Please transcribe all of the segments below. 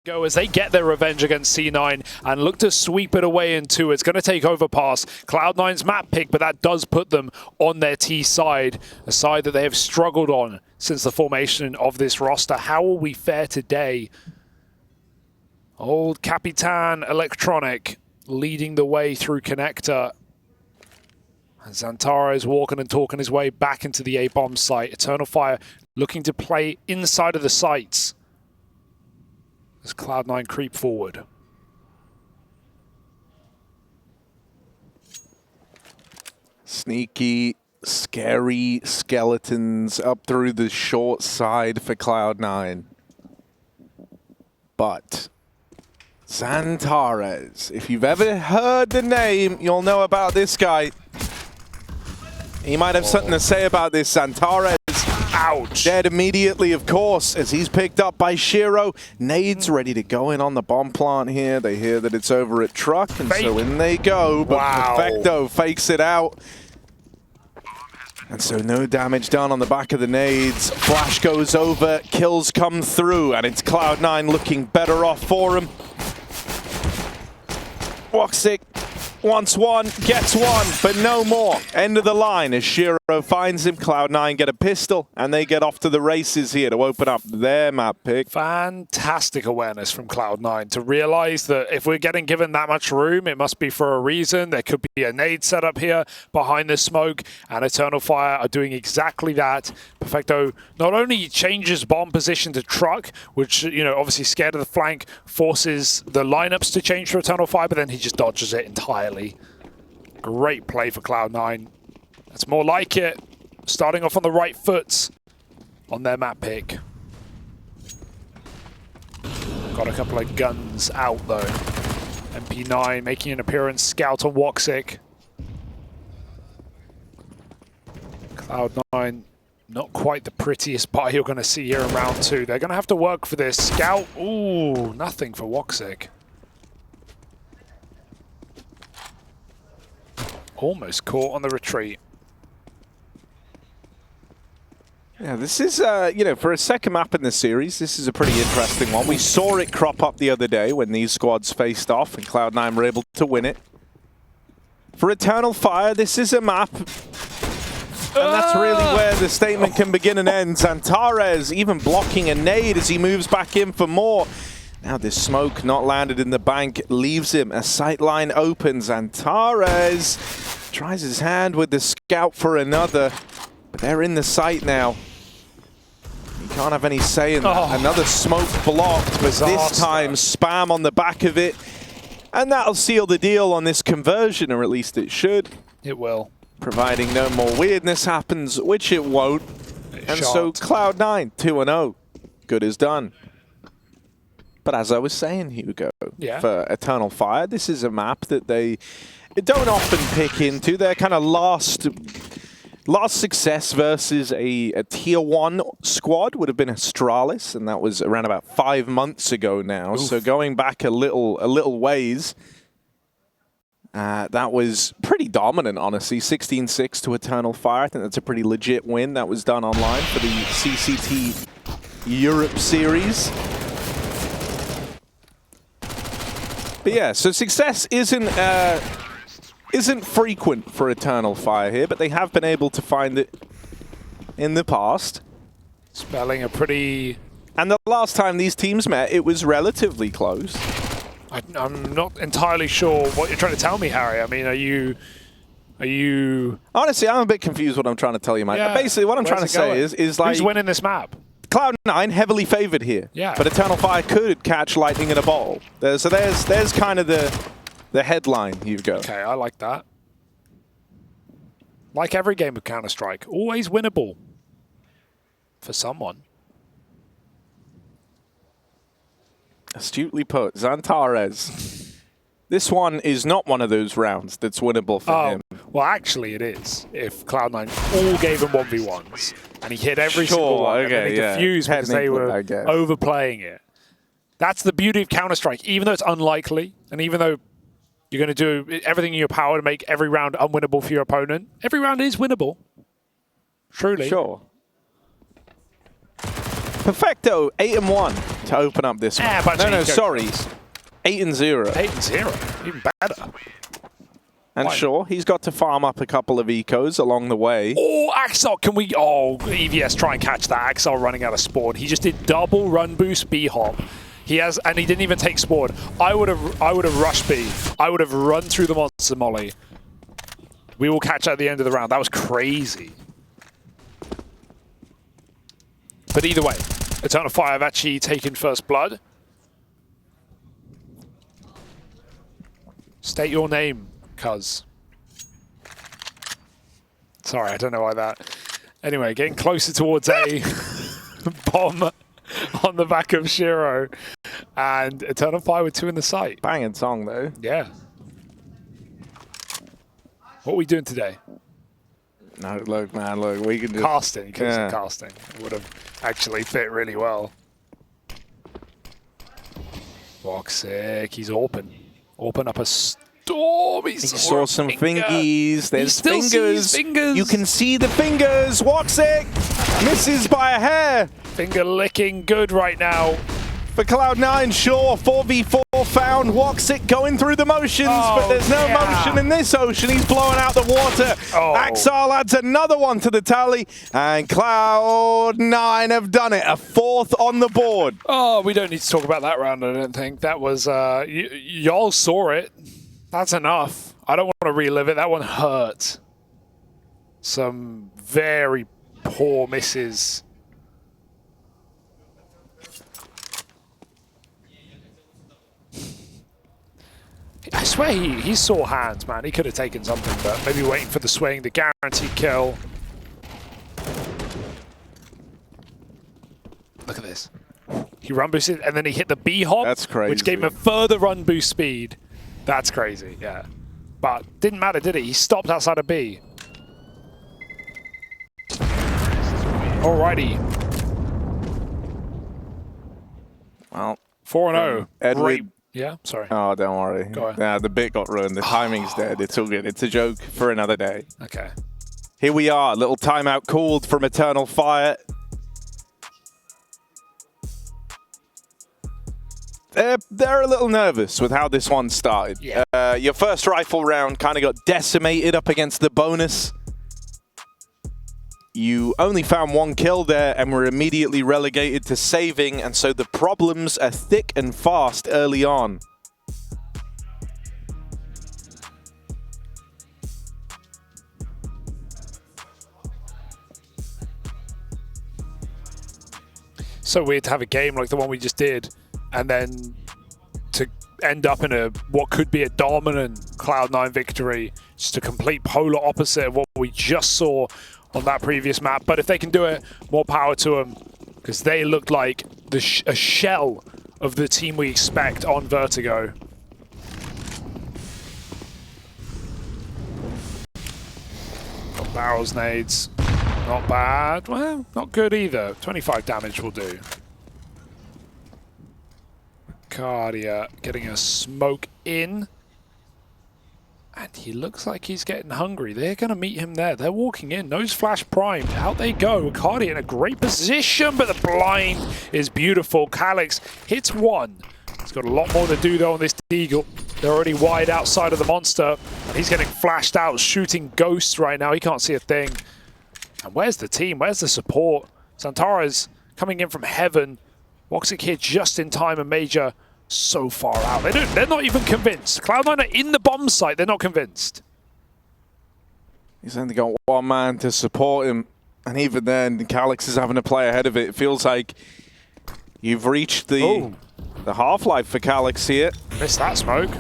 Go as they get their revenge against C9 and look to sweep it away in two. It's going to take Overpass. Cloud9's map pick, but that does put them on their T side, a side that they have struggled on since the formation of this roster. How will we fare today? Old Capitan Electronic leading the way through Connector. And Zantara is walking and talking his way back into the A-bomb site. Eternal Fire looking to play inside of the sites as Cloud9 creep forward. Sneaky, scary skeletons up through the short side for Cloud9. But Zantares, if you've ever heard the name, you'll know about this guy. He might have something to say about this. Zantares. Ouch. Dead immediately, of course, as he's picked up by Shiro. Nades ready to go in on the bomb plant here. They hear that it's over at Truck, and so in they go. But Perfecto fakes it out. And so no damage done on the back of the nades. Flash goes over, kills come through, and it's Cloud9 looking better off for him. Woxic wants one, gets one, but no more. End of the line as Shiro finds him. Cloud9 get a pistol, and they get off to the races here to open up their map pick. Fantastic awareness from Cloud9 to realize that if we're getting given that much room, it must be for a reason. There could be a nade set up here behind the smoke, and Eternal Fire are doing exactly that. Perfecto not only changes bomb position to Truck, which, you know, obviously scared of the flank, forces the lineups to change for Eternal Fire, but then he just dodges it entirely. Great play for Cloud9. That's more like it. Starting off on the right foot on their map pick. Got a couple of guns out though. MP9 making an appearance. Scout on Woxic. Cloud9, not quite the prettiest buy you're going to see here in round two. They're going to have to work for this. Scout, ooh, nothing for Woxic. Almost caught on the retreat. Yeah, this is, you know, for a second map in the series, this is a pretty interesting one. We saw it crop up the other day when these squads faced off and Cloud9 were able to win it. For Eternal Fire, this is a map, and that's really where the statement can begin and end. Zantares even blocking a nade as he moves back in for more. Now this smoke not landed in the bank leaves him. A sight line opens. Zantares tries his hand with the scout for another, but they're in the sight now. You can't have any say in that. Another smoke blocked, but this time spam on the back of it. And that'll seal the deal on this conversion, or at least it should. It will. Providing no more weirdness happens, which it won't. And so Cloud9, 2-0. Good as done. But as I was saying, Hugo, for Eternal Fire, this is a map that they don't often pick into. Their kind of last success versus a tier 1 squad would have been Astralis, and that was around about 5 months ago now. Oof. So going back a little ways, that was pretty dominant, honestly. 16-6 to Eternal Fire. I think that's a pretty legit win. That was done online for the CCT Europe Series. But yeah, so success isn't frequent for Eternal Fire here, but they have been able to find it in the past. Spelling a pretty... And the last time these teams met, it was relatively close. I'm not entirely sure what you're trying to tell me, Harry. I mean, are you... Honestly, I'm a bit confused what I'm trying to tell you, Mike. Yeah. Basically, what I'm trying to say is like... Who's winning this map? Cloud9 heavily favored here, but Eternal Fire could catch lightning in a bottle. So there's kind of the headline, Hugo. Okay, I like that. Like every game of Counter-Strike, always winnable for someone. Astutely put, Zantares. This one is not one of those rounds that's winnable for him. Well, actually it is. If Cloud9 all gave him 1v1s and he hit every single one, and then he defused because they were overplaying it. That's the beauty of Counter-Strike. Even though it's unlikely, and even though you're going to do everything in your power to make every round unwinnable for your opponent, every round is winnable. Truly. Sure. Perfecto, 8-1. to open up this one. No, sorry. 8-0. 8-0. Even better. And sure, he's got to farm up a couple of ecos along the way. Oh, Axel, can we... Oh, EVS, try and catch that. Axel running out of spawn. He just did double run boost B hop. He has, and he didn't even take spawn. I would have rushed B. I would have run through the monster molly. We will catch at the end of the round. That was crazy. But either way, Eternal Fire have actually taken first blood. State your name, cuz. Sorry, I don't know why that. Anyway, getting closer towards A. Bomb on the back of Shiro. And Eternal Fire with 2 in the sight. Banging song, though. Yeah. What are we doing today? No, look, man, look. We can do casting. Casting. It would have actually fit really well. Woxic, he's open. Open up a storm. He saw some fingies. There's fingers. You can see the fingers. Woxic misses by a hair. Finger licking good right now. For Cloud9, sure, 4v4 found. Woxic going through the motions, but there's no motion in this ocean. He's blowing out the water. Axel adds another one to the tally, and Cloud9 have done it. A 4th on the board. Oh, we don't need to talk about that round, I don't think. That was, y'all saw it. That's enough. I don't want to relive it. That one hurt. Some very poor misses. I swear he saw hands, man. He could have taken something, but maybe waiting for the swing, the guaranteed kill. Look at this. He run boosted, and then he hit the B hop. That's crazy. Which gave him a further run boost speed. That's crazy, yeah. But didn't matter, did it? He stopped outside of B. Alrighty. Well, 4-0. Edward. Yeah, sorry. Oh, don't worry. Go ahead. Nah, the bit got ruined. The timing's dead. It's all good. It's a joke for another day. Okay. Here we are. Little timeout called from Eternal Fire. They're a little nervous with how this one started. Yeah. Your first rifle round kind of got decimated up against the bonus. You only found 1 kill there and were immediately relegated to saving, and so the problems are thick and fast early on. So weird to have a game like the one we just did, and then to end up in what could be a dominant Cloud9 victory, just a complete polar opposite of what we just saw on that previous map. But if they can do it, more power to them, because they looked like a shell of the team we expect on Vertigo. Got barrels, nades. Not bad. Well, not good either. 25 damage will do. Wicadia getting a smoke in. And he looks like he's getting hungry. They're going to meet him there. They're walking in. Nose flash primed. Out they go. Wicadia in a great position, but the blind is beautiful. Calyx hits 1. He's got a lot more to do, though, on this Deagle. They're already wide outside of the monster. And he's getting flashed out, shooting ghosts right now. He can't see a thing. And where's the team? Where's the support? Santara's coming in from heaven. Woxic here just in time, and Major so far out. They're not even convinced. Cloud9 are in the bomb site. They're not convinced. He's only got 1 man to support him. And even then, Calyx is having to play ahead of it. It feels like you've reached the half-life for Calyx here. Missed that smoke.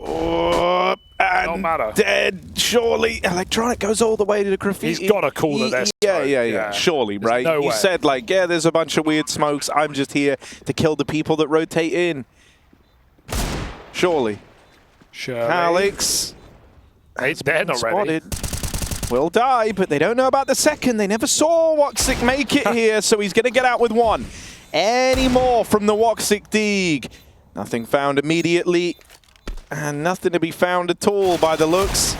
Oh, and don't matter. Dead, surely. Electronic goes all the way to the graffiti. He's got to call it this. Yeah. Surely, right? No you way. said, like, yeah, there's a bunch of weird smokes. I'm just here to kill the people that rotate in. Surely. Calyx. They're not ready. Will die, but they don't know about the second. They never saw Woxic make it here, so he's going to get out with 1. Any more from the Woxic Deeg? Nothing found immediately. And nothing to be found at all by the looks.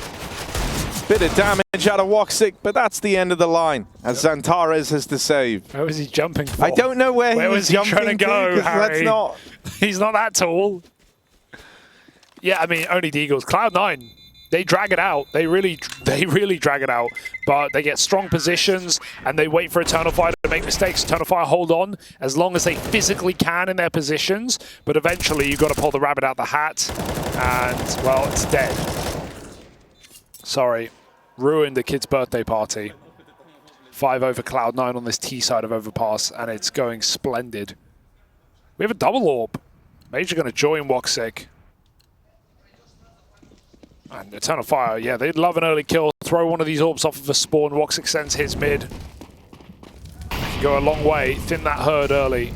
Bit of damage out of Woxic, but that's the end of the line, as Xantares has to save. Where was he jumping for? I don't know where was he jumping trying to go, Harry? He's not that tall. Yeah, I mean, only the Eagles. Cloud9, they drag it out. They really drag it out. But they get strong positions, and they wait for Eternal Fire to make mistakes. Eternal Fire hold on as long as they physically can in their positions. But eventually, you've got to pull the rabbit out the hat. And, well, it's dead. Sorry. Ruined the kid's birthday party. 5 over Cloud9 on this T side of Overpass, and it's going splendid. We have a double orb. Major going to join Woxic. And Eternal Fire, yeah, they'd love an early kill. Throw one of these orbs off of a spawn. Woxic sends his mid. Go a long way. Thin that herd early.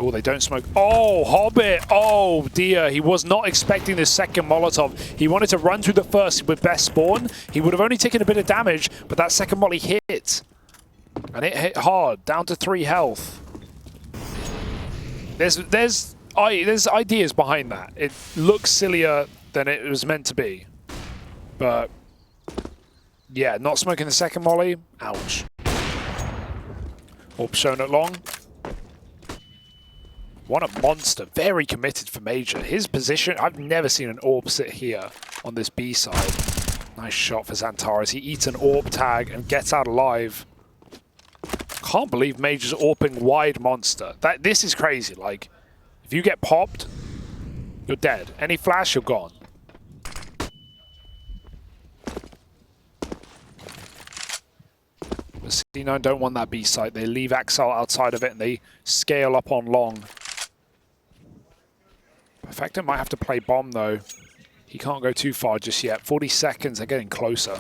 Oh, they don't smoke. Oh, Hobbit. Oh, dear. He was not expecting this second Molotov. He wanted to run through the first with best spawn. He would have only taken a bit of damage, but that second molly hit. And it hit hard, down to 3 health. There's ideas behind that. It looks sillier than it was meant to be. But, yeah, not smoking the second molly. Ouch. Orb shown at long. What a monster. Very committed for Major. His position, I've never seen an orb sit here on this B side. Nice shot for Xantares. He eats an orb tag and gets out alive. Can't believe Major's orping wide monster. This is crazy. Like, if you get popped, you're dead. Any flash, you're gone. But C9 don't want that B site. They leave Axel outside of it and they scale up on long. Perfecto might have to play bomb, though. He can't go too far just yet. 40 seconds, they're getting closer.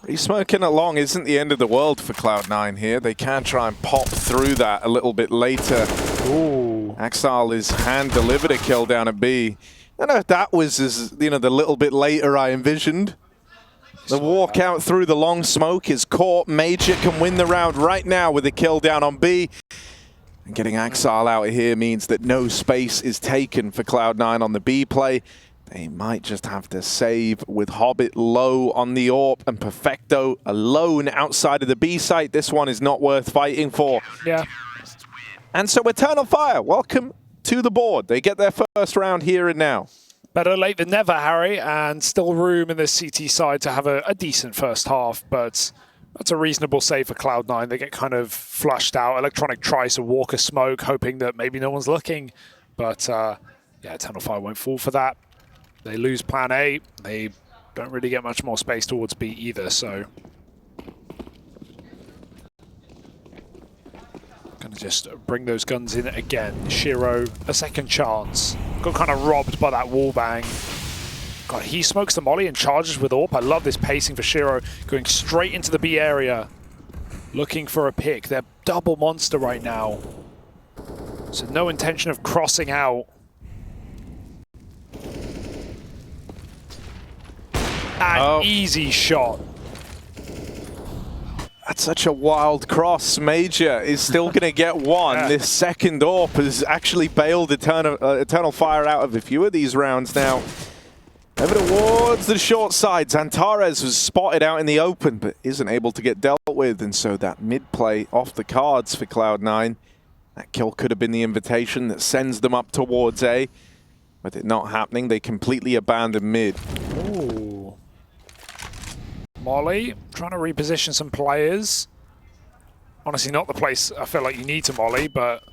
Resmoking along isn't the end of the world for Cloud9 here. They can try and pop through that a little bit later. Ooh. Axel is hand-delivered a kill down at B. I don't know if that was as, the little bit later I envisioned. The walkout through the long smoke is caught. Major can win the round right now with a kill down on B. And getting Axel out of here means that no space is taken for Cloud9 on the B play. They might just have to save with Hobbit low on the AWP and Perfecto alone outside of the B site. This one is not worth fighting for. Yeah. And so Eternal Fire, welcome to the board. They get their first round here and now. Better late than never, Harry, and still room in the CT side to have a decent first half, but that's a reasonable save for Cloud9. They get kind of flushed out. Electronic tries to walk a smoke, hoping that maybe no one's looking, but yeah, Eternal Fire won't fall for that. They lose plan A. They don't really get much more space towards B either, so gonna just bring those guns in again. Shiro, a second chance. Got kind of robbed by that wallbang. God, he smokes the molly and charges with AWP. I love this pacing for Shiro, going straight into the B area, looking for a pick. They're double monster right now, so no intention of crossing out. An easy shot. That's such a wild cross. Major is still going to get one. Yeah. This second AWP has actually bailed Eternal Fire out of a few of these rounds now. Over towards the short side. Xantares was spotted out in the open, but isn't able to get dealt with. And so that mid play off the cards for Cloud9. That kill could have been the invitation that sends them up towards A. With it not happening, they completely abandon mid. Ooh. Molly, trying to reposition some players. Honestly, not the place I feel like you need to Molly, but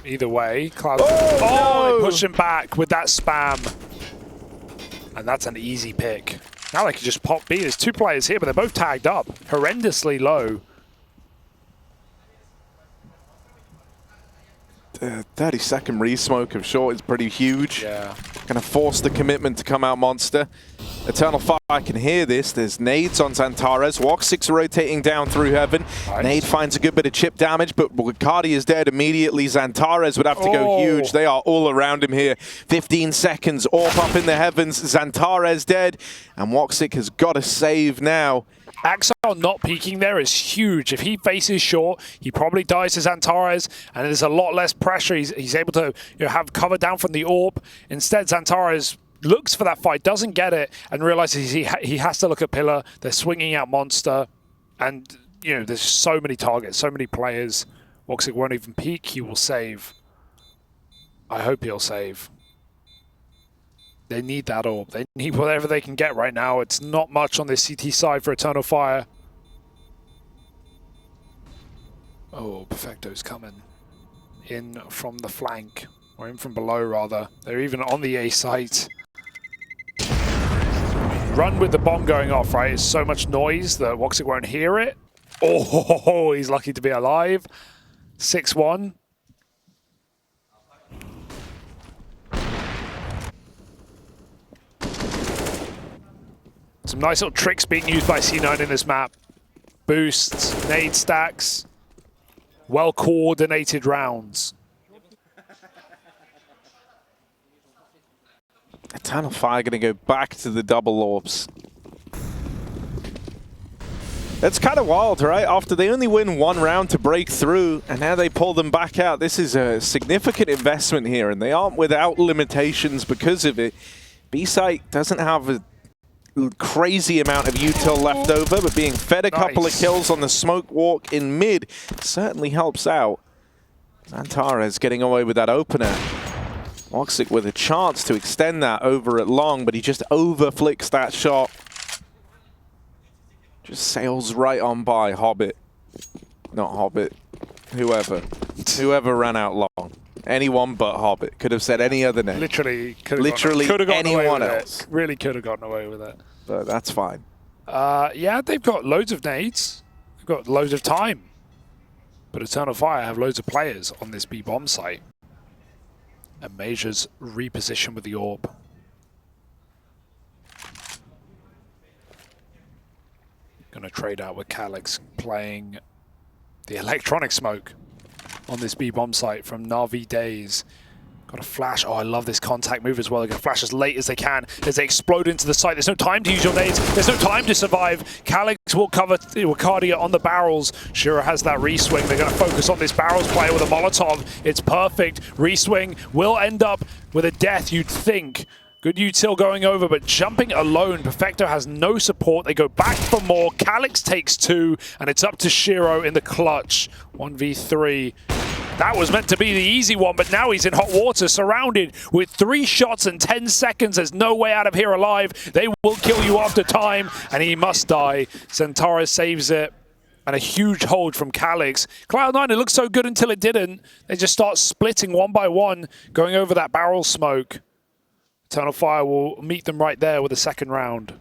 either way, Cloud. Oh, no! Push him back with that spam. And that's an easy pick. Now they can just pop B. There's 2 players here, but they're both tagged up. Horrendously low. 30-second re-smoke of short is pretty huge. Yeah. Gonna force the commitment to come out monster. Eternal Fire can hear this. There's nades on Xantares. Woxic's rotating down through heaven. Nice. Nade finds a good bit of chip damage, but Wicadia is dead immediately. Xantares would have to go huge. They are all around him here. 15 seconds, AWP up in the heavens. Xantares dead, and Woxic has got to save now. Axel not peeking there is huge. If he faces short, he probably dies to Xantares, and there's a lot less pressure. He's able to have cover down from the AWP. Instead, Xantares looks for that fight, doesn't get it, and realizes he has to look at Pillar. They're swinging out Monster, and there's so many targets, so many players. Woxic won't even peek. He will save. I hope he'll save. They need that AWP. They need whatever they can get right now. It's not much on this CT side for Eternal Fire. Oh, Perfecto's coming in from the flank, or in from below rather. They're even on the A site. Run with the bomb going off, right? It's so much noise that Woxic won't hear it. Oh, he's lucky to be alive. 6-1. Some nice little tricks being used by C9 in this map. Boosts, nade stacks, well-coordinated rounds. Eternal Fire going to go back to the double orbs. That's kind of wild, right? After they only win one round to break through, and now they pull them back out. This is a significant investment here, and they aren't without limitations because of it. B-Site doesn't have a crazy amount of util left over, but being fed a couple of kills on the smoke walk in mid certainly helps out. Xantares getting away with that opener. Woxic with a chance to extend that over at long, but he just over-flicks that shot. Just sails right on by Hobbit. Not Hobbit. Whoever. Whoever ran out long. Anyone but Hobbit. Could have said any other name. Literally anyone else. Really could have gotten away with it. But that's fine. Yeah, they've got loads of nades. They've got loads of time. But Eternal Fire have loads of players on this B-bomb site. And Major's reposition with the AWP. Gonna trade out with Calyx playing the electronic smoke on this B-bomb site from Na'Vi Days. Got a flash. Oh, I love this contact move as well. They're going to flash as late as they can as they explode into the site. There's no time to use your nades. There's no time to survive. Calyx will cover Wicadia on the barrels. Shura has that re-swing. They're going to focus on this barrels player with a Molotov. It's perfect. Re-swing will end up with a death, you'd think. Good util going over, but jumping alone. Perfecto has no support. They go back for more. Calyx takes 2, and it's up to Shiro in the clutch. 1v3. That was meant to be the easy one, but now he's in hot water, surrounded with 3 shots and 10 seconds. There's no way out of here alive. They will kill you after time, and he must die. Xantares saves it, and a huge hold from Calyx. Cloud9, it looked so good until it didn't. They just start splitting one by one, going over that barrel smoke. Eternal Fire will meet them right there with a second round.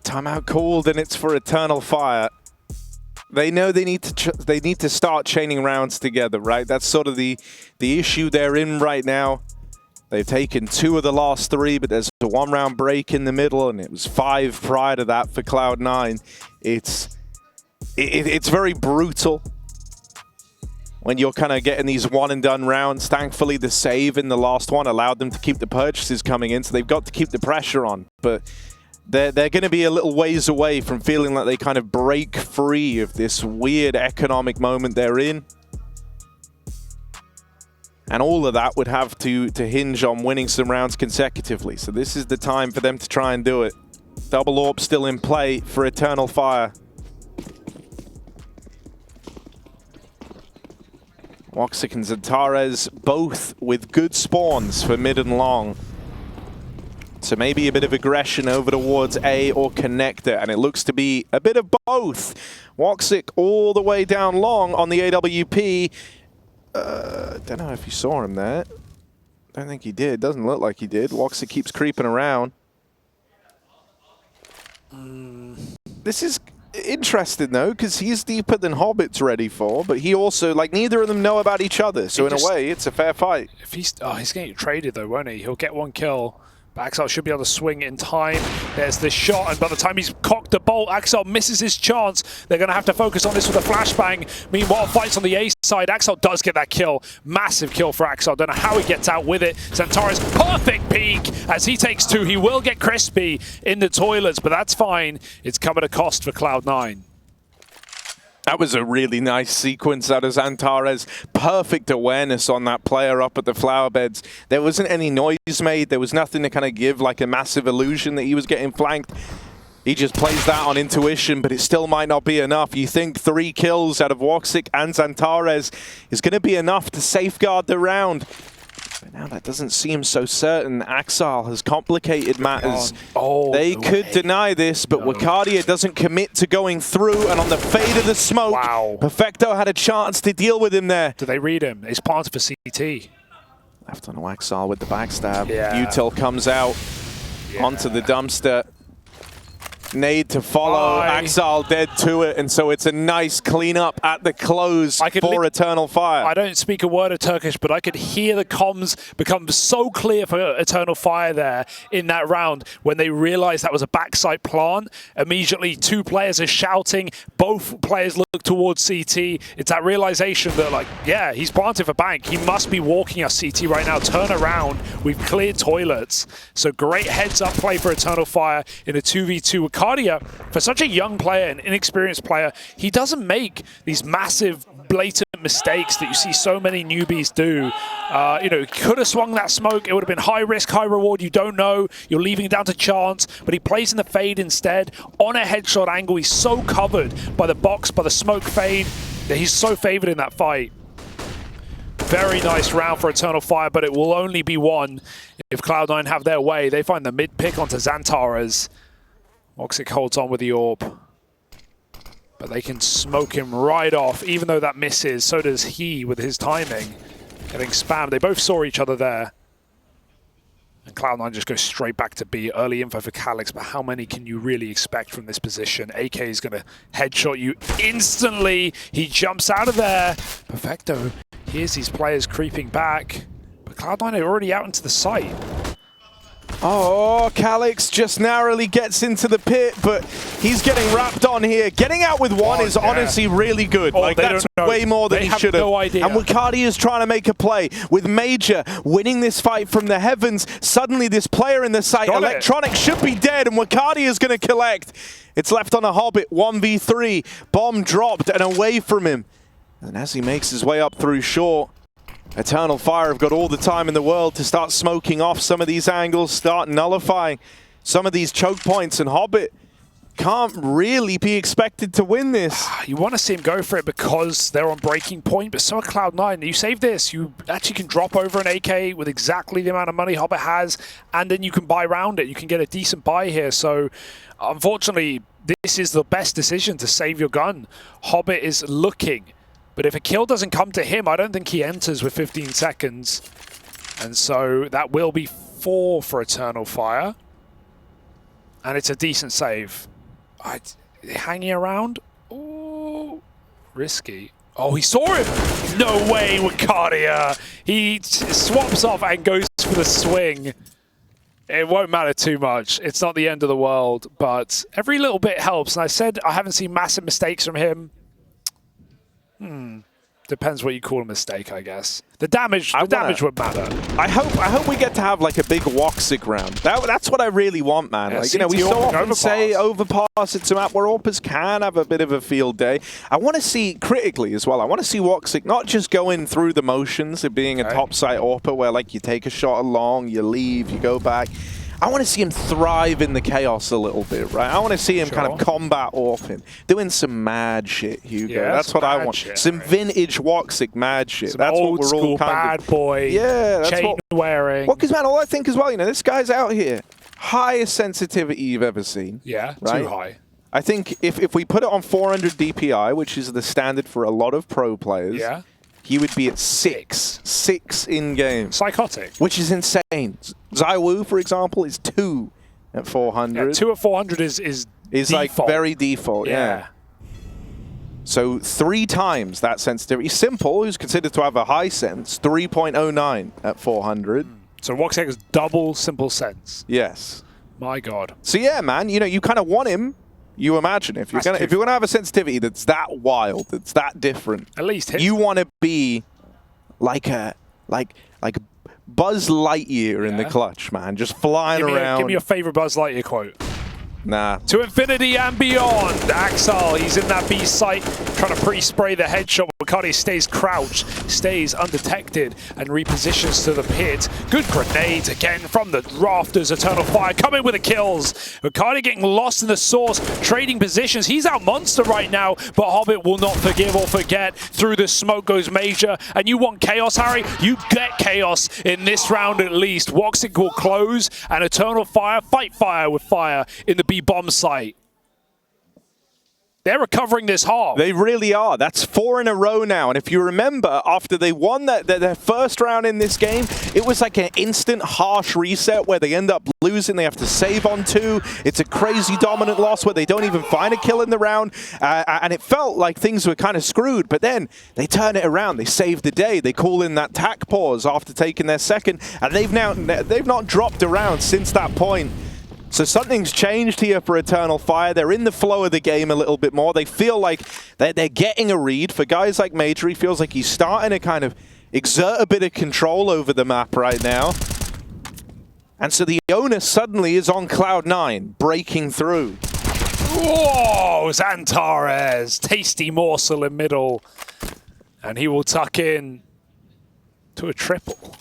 Timeout called, and it's for Eternal Fire. They know they need to start chaining rounds together, right? That's sort of the issue they're in right now. They've taken 2 of the last 3, but there's a 1-round break in the middle, and it was 5 prior to that for Cloud9. It's very brutal when you're kind of getting these one-and-done rounds. Thankfully, the save in the last one allowed them to keep the purchases coming in, so they've got to keep the pressure on. But they're going to be a little ways away from feeling like they kind of break free of this weird economic moment they're in. And all of that would have to hinge on winning some rounds consecutively. So this is the time for them to try and do it. Double AWP still in play for Eternal Fire. Woxic and Xantares both with good spawns for mid and long. So maybe a bit of aggression over towards A or connector, and it looks to be a bit of both. Woxic all the way down long on the AWP. Don't know if you saw him there. Don't think he did. Doesn't look like he did. Woxic keeps creeping around. This is interesting, though, because he's deeper than Hobbit's ready for, but he also, like, neither of them know about each other. So in a way, it's a fair fight. If he's getting traded, though, won't he? He'll get 1 kill. Axel should be able to swing in time. There's the shot, and by the time he's cocked the bolt, Axel misses his chance. They're going to have to focus on this with a flashbang. Meanwhile, fights on the A side. Axel does get that kill. Massive kill for Axel. Don't know how he gets out with it. Xantares, perfect peek as he takes 2. He will get crispy in the toilets, but that's fine. It's come at a cost for Cloud9. That was a really nice sequence out of Xantares. Perfect awareness on that player up at the flower beds. There wasn't any noise made. There was nothing to kind of give like a massive illusion that he was getting flanked. He just plays that on intuition, but it still might not be enough. You think 3 kills out of Woxic and Xantares is going to be enough to safeguard the round. But now that doesn't seem so certain. Axel has complicated matters. They could deny this, but Wicadia doesn't commit to going through, and on the fade of the smoke, Perfecto had a chance to deal with him there. Do they read him? It's part for CT. Left on Axel with the backstab. Util comes out onto the dumpster. Nade to follow, Axel dead to it, and so it's a nice cleanup at the close for Eternal Fire. I don't speak a word of Turkish, but I could hear the comms become so clear for Eternal Fire there in that round when they realized that was a backside plant. Immediately, 2 players are shouting, both players look towards CT. It's that realization that, like, yeah, he's planted for bank. He must be walking us CT right now. Turn around. We've cleared toilets. So great heads-up play for Eternal Fire in a 2v2. Wicadia, for such a young player, an inexperienced player, he doesn't make these massive, blatant mistakes that you see so many newbies do. You know, he could have swung that smoke. It would have been high risk, high reward. You don't know. You're leaving it down to chance, but he plays in the fade instead. On a headshot angle, he's so covered by the box, by the smoke fade, that he's so favored in that fight. Very nice round for Eternal Fire, but it will only be one if Cloud9 have their way. They find the mid pick onto Xantares. Woxic holds on with the orb, but they can smoke him right off, even though that misses. So does he with his timing. Getting spammed. They both saw each other there. And Cloud9 just goes straight back to B. Early info for Calix, but how many can you really expect from this position? AK is going to headshot you instantly. He jumps out of there. Perfecto hears these players creeping back, but Cloud9 are already out into the site. Oh, Calix just narrowly gets into the pit, but he's getting wrapped on here. Getting out with one is honestly really good. Like, that's way more than he should have. No idea. And Wicadia is trying to make a play. With Major winning this fight from the heavens, suddenly this player in the site, Electronic, should be dead, and Wicadia is going to collect. It's left on a Hobbit, 1v3. Bomb dropped and away from him. And as he makes his way up through short, Eternal Fire have got all the time in the world to start smoking off some of these angles, start nullifying some of these choke points, and Hobbit can't really be expected to win this. You want to see him go for it because they're on breaking point, but so are Cloud9. You save this, you actually can drop over an AK with exactly the amount of money Hobbit has, and then you can buy around it. You can get a decent buy here. So unfortunately, this is the best decision to save your gun. Hobbit is looking. But if a kill doesn't come to him, I don't think he enters with 15 seconds. And so that will be 4 for Eternal Fire. And it's a decent save. Hanging around? Ooh, risky. Oh, he saw him! No way, Wicadia! He swaps off and goes for the swing. It won't matter too much. It's not the end of the world, but every little bit helps. And I said I haven't seen massive mistakes from him. Depends what you call a mistake, I guess. The damage would matter. I hope we get to have like a big Woxic round. That's what I really want, man. Yeah, like, you know, we so often Overpass. say Overpass, it's a map where Orpers can have a bit of a field day. I want to see, critically as well, I want to see Woxic not just going through the motions of being a top site Orper where like you take a shot along, you leave, you go back. I want to see him thrive in the chaos a little bit, right? I want to see him kind of combat Orphan, doing some mad shit, Hugo. Yeah, that's what I want. Shit, some vintage Woxic mad shit. Some that's old what we're all kind bad of boy. Yeah, that's chain wearing. Well, because man, all I think as well, you know, this guy's out here, highest sensitivity you've ever seen. Yeah, right? too high. I think if we put it on 400 DPI, which is the standard for a lot of pro players. Yeah. He would be at 6 in game. Psychotic. Which is insane. Zaiwu, for example, is 2 at 400. Yeah, 2 at 400 is like very default, yeah. So 3 times that sensitivity. Simple, who's considered to have a high sense, 3.09 at 400. So Wicadia double simple sense. Yes. My God. So yeah, man, you know, you kind of want him. You imagine if you're gonna have a sensitivity that's that wild, that's that different. At least hit. You want to be like Buzz Lightyear in the clutch, man, just flying around. Give me your favorite Buzz Lightyear quote. Nah. To infinity and beyond. Axel, he's in that B site, trying to pre-spray the headshot. Wicadia stays crouched, stays undetected, and repositions to the pit. Good grenades again from the rafters. Eternal Fire coming with the kills. Wicadia getting lost in the source, trading positions. He's out monster right now, but Hobbit will not forgive or forget. Through the smoke goes Major, and you want chaos, Harry? You get chaos in this round at least. Woxic will close, and Eternal Fire fight fire with fire in the B bomb site. They're recovering this half. They really are. That's 4 in a row now. And if you remember, after they won their first round in this game, it was like an instant harsh reset where they end up losing. They have to save on 2. It's a crazy dominant loss where they don't even find a kill in the round. And it felt like things were kind of screwed. But then they turn it around. They save the day. They call in that tack pause after taking their second. And they've not dropped around since that point. So something's changed here for Eternal Fire. They're in the flow of the game a little bit more. They feel like they're getting a read. For guys like Major, he feels like he's starting to kind of exert a bit of control over the map right now. And so the onus suddenly is on Cloud9, breaking through. Whoa, Xantares, tasty morsel in middle. And he will tuck in to a triple.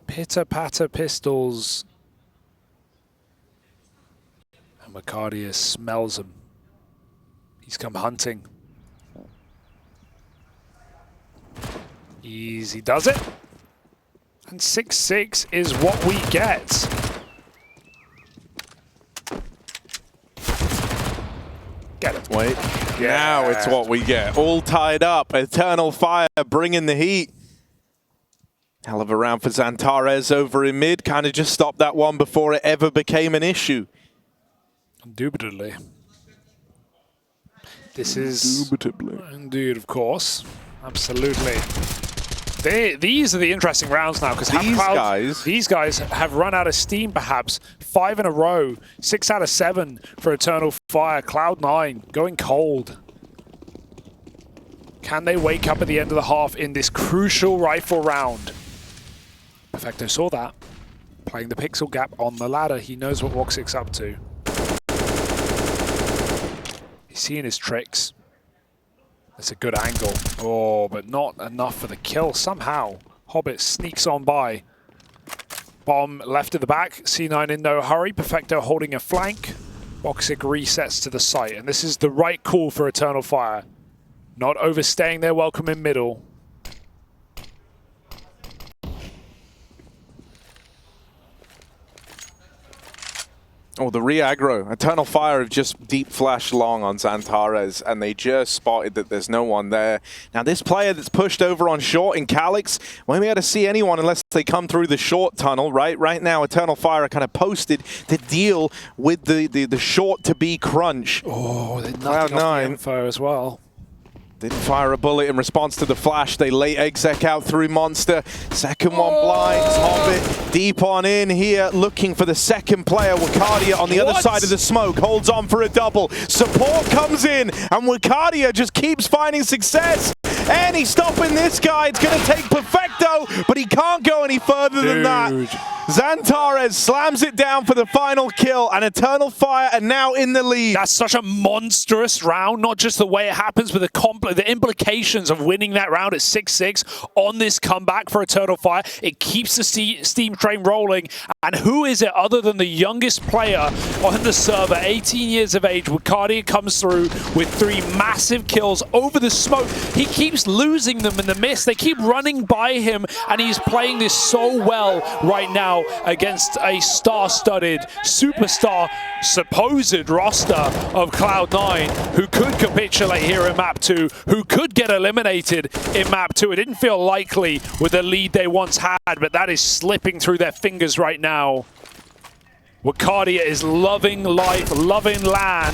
Pitter-patter pistols. And Wicadia smells them. He's come hunting. Easy does it. And 6-6 is what we get. Get it. Wait. Yeah. Now it's what we get. All tied up. Eternal Fire bringing the heat. Hell of a round for Xantares over in mid. Kind of just stopped that one before it ever became an issue. Indubitably. This is... Indeed, of course. Absolutely. These are the interesting rounds now, because these guys have run out of steam, perhaps. 5 in a row. 6 out of 7 for Eternal Fire. Cloud9 going cold. Can they wake up at the end of the half in this crucial rifle round? Perfecto saw that. Playing the pixel gap on the ladder. He knows what Woxic's up to. He's seeing his tricks. That's a good angle. Oh, but not enough for the kill somehow. Hobbit sneaks on by. Bomb left at the back. C9 in no hurry. Perfecto holding a flank. Woxic resets to the site. And this is the right call for Eternal Fire. Not overstaying their welcome in middle. Oh, the re-aggro. Eternal Fire have just deep flashed long on Xantares, and they just spotted that there's no one there. Now, this player that's pushed over on short in Calyx won't be able to see anyone unless they come through the short tunnel, right? Right now, Eternal Fire are kind of posted to deal with the short-to-be crunch. Oh, they're knocking off the info as well. Didn't fire a bullet in response to the flash. They late exec out through Monster. Second one blinds. Hobbit deep on in here, looking for the second player. Wicadia on the other side of the smoke. Holds on for a double. Support comes in, and Wicadia just keeps finding success. Any stopping this guy, it's going to take Perfecto, but he can't go any further than that. Xantares slams it down for the final kill, and Eternal Fire are now in the lead. That's such a monstrous round, not just the way it happens, but the implications of winning that round at 6-6 on this comeback for Eternal Fire. It keeps the steam train rolling, and who is it other than the youngest player on the server, 18 years of age? Wicadia comes through with 3 massive kills over the smoke. He keeps losing them in the mist. They keep running by him, and he's playing this so well right now against a star-studded, superstar supposed roster of Cloud9, who could capitulate here in map 2, who could get eliminated in map 2. It didn't feel likely with the lead they once had, but that is slipping through their fingers right now. Wicadia is loving life, loving LAN.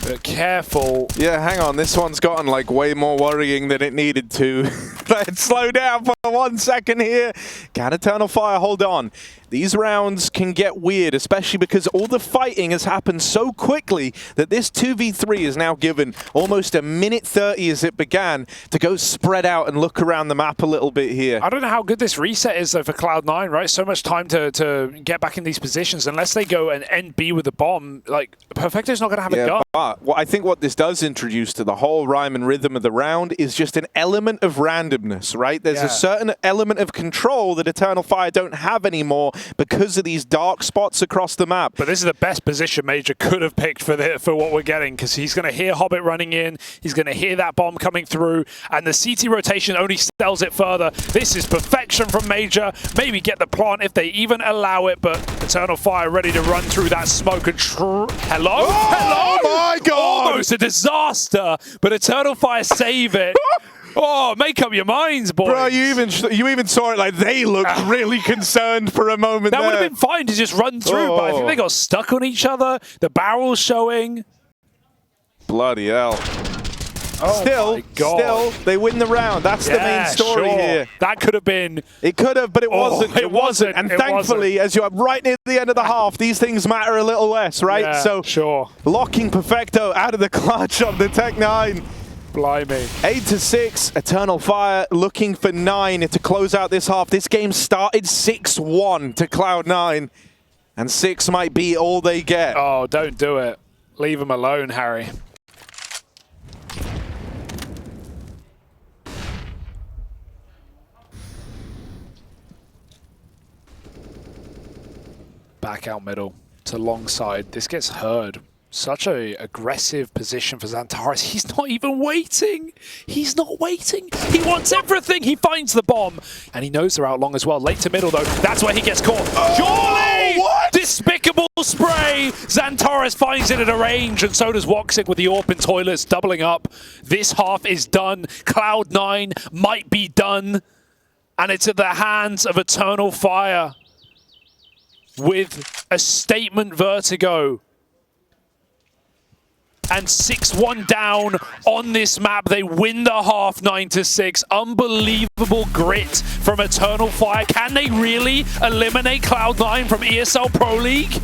But careful. Yeah, hang on. This one's gotten like way more worrying than it needed to. Let's slow down for 1 second here. Can Eternal Fire hold on? These rounds can get weird, especially because all the fighting has happened so quickly that this 2v3 is now given almost a minute 30 as it began to go spread out and look around the map a little bit here. I don't know how good this reset is, though, for Cloud9, right? So much time to get back in these positions. Unless they go and end B with a bomb, like, Perfecto's not going to have a gun. But I think what this does introduce to the whole rhyme and rhythm of the round is just an element of randomness, right? There's a certain element of control that Eternal Fire don't have anymore because of these dark spots across the map. But this is the best position Major could have picked for what we're getting, because he's going to hear Hobbit running in, he's going to hear that bomb coming through, and the CT rotation only sells it further. This is perfection from Major. Maybe get the plant if they even allow it, but Eternal Fire ready to run through that smoke and hello? Oh, Hello? my God! Almost a disaster, but Eternal Fire save it. Oh, make up your minds, boys. Bro, you even saw it like they looked really concerned for a moment That there. would have been fine to just run through, but I think they got stuck on each other. The barrel's showing. Bloody hell. Oh Still, they win the round. That's the main story here. That could have been. It could have, but it wasn't. It wasn't. And thankfully, as you're right near the end of the half, these things matter a little less, right? Yeah, so sure. Locking Perfecto out of the clutch on the Tech9. Blimey. 8-6, Eternal Fire looking for 9 to close out this half. This game started 6-1 to Cloud9, and 6 might be all they get. Oh, don't do it. Leave him alone, Harry. Back out middle to long side. This gets heard. Such a aggressive position for Xantares. He's not even waiting. He's not waiting. He wants everything. He finds the bomb. And he knows they're out long as well. Late to middle, though. That's where he gets caught. Surely! What? Despicable spray. Xantares finds it at a range, and so does Woxic with the AWP and toilets doubling up. This half is done. Cloud9 might be done. And it's at the hands of Eternal Fire with a statement vertigo. And 6-1 down on this map. They win the half 9-6. Unbelievable grit from Eternal Fire. Can they really eliminate Cloud9 from ESL Pro League?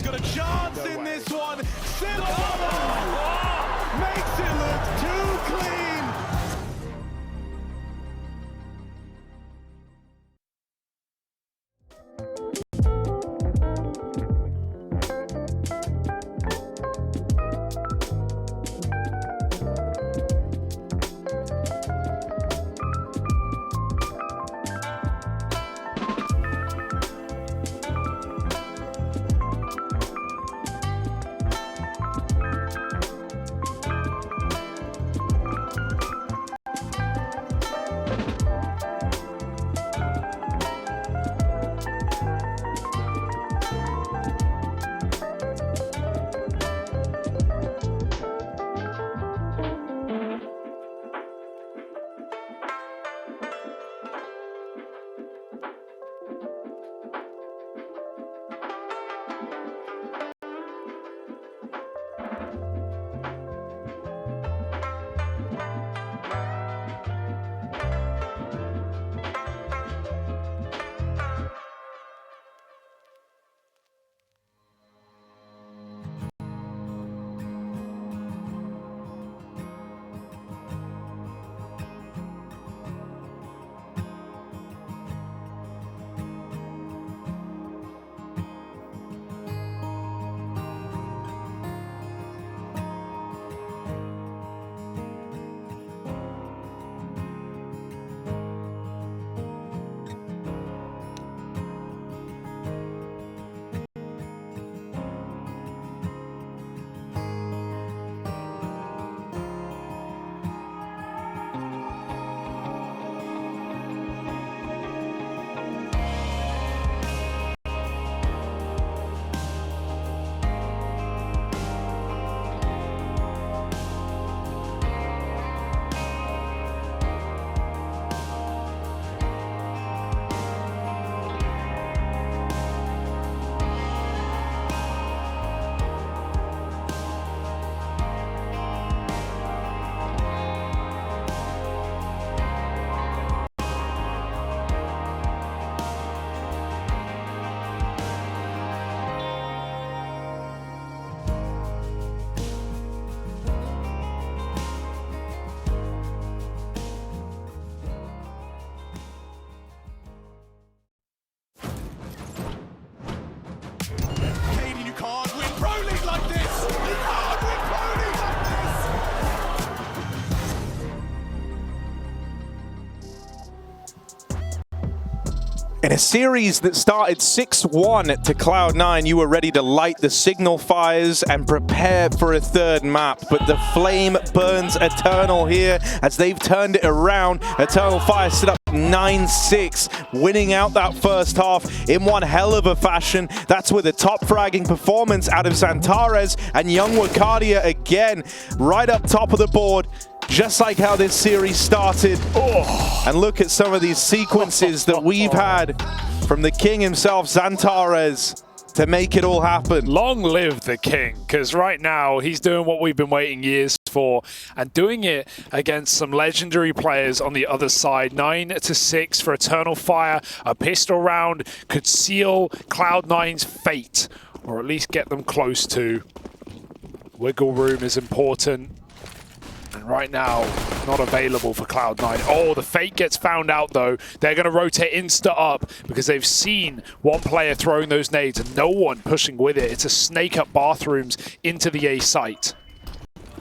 Got a chance in this one. Makes it look too clean. A series that started 6-1 to Cloud9. You were ready to light the signal fires and prepare for a third map, but the flame burns eternal here as they've turned it around. Eternal Fire stood up 9-6, winning out that first half in one hell of a fashion. That's with a top fragging performance out of Xantares and young Wicadia again, right up top of the board. Just like how this series started. Oh. And look at some of these sequences that we've had from the king himself, Xantares, to make it all happen. Long live the king, because right now he's doing what we've been waiting years for and doing it against some legendary players on the other side. 9-6 for Eternal Fire. A pistol round could seal Cloud9's fate, or at least get them close to. Wiggle room is important. And right now, not available for Cloud9. Oh, the fate gets found out though. They're going to rotate insta up because they've seen one player throwing those nades and no one pushing with it. It's a snake up bathrooms into the A site.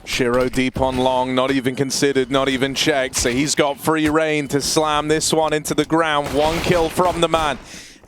Shiro deep on long, not even considered, not even checked. So he's got free reign to slam this one into the ground. One kill from the man.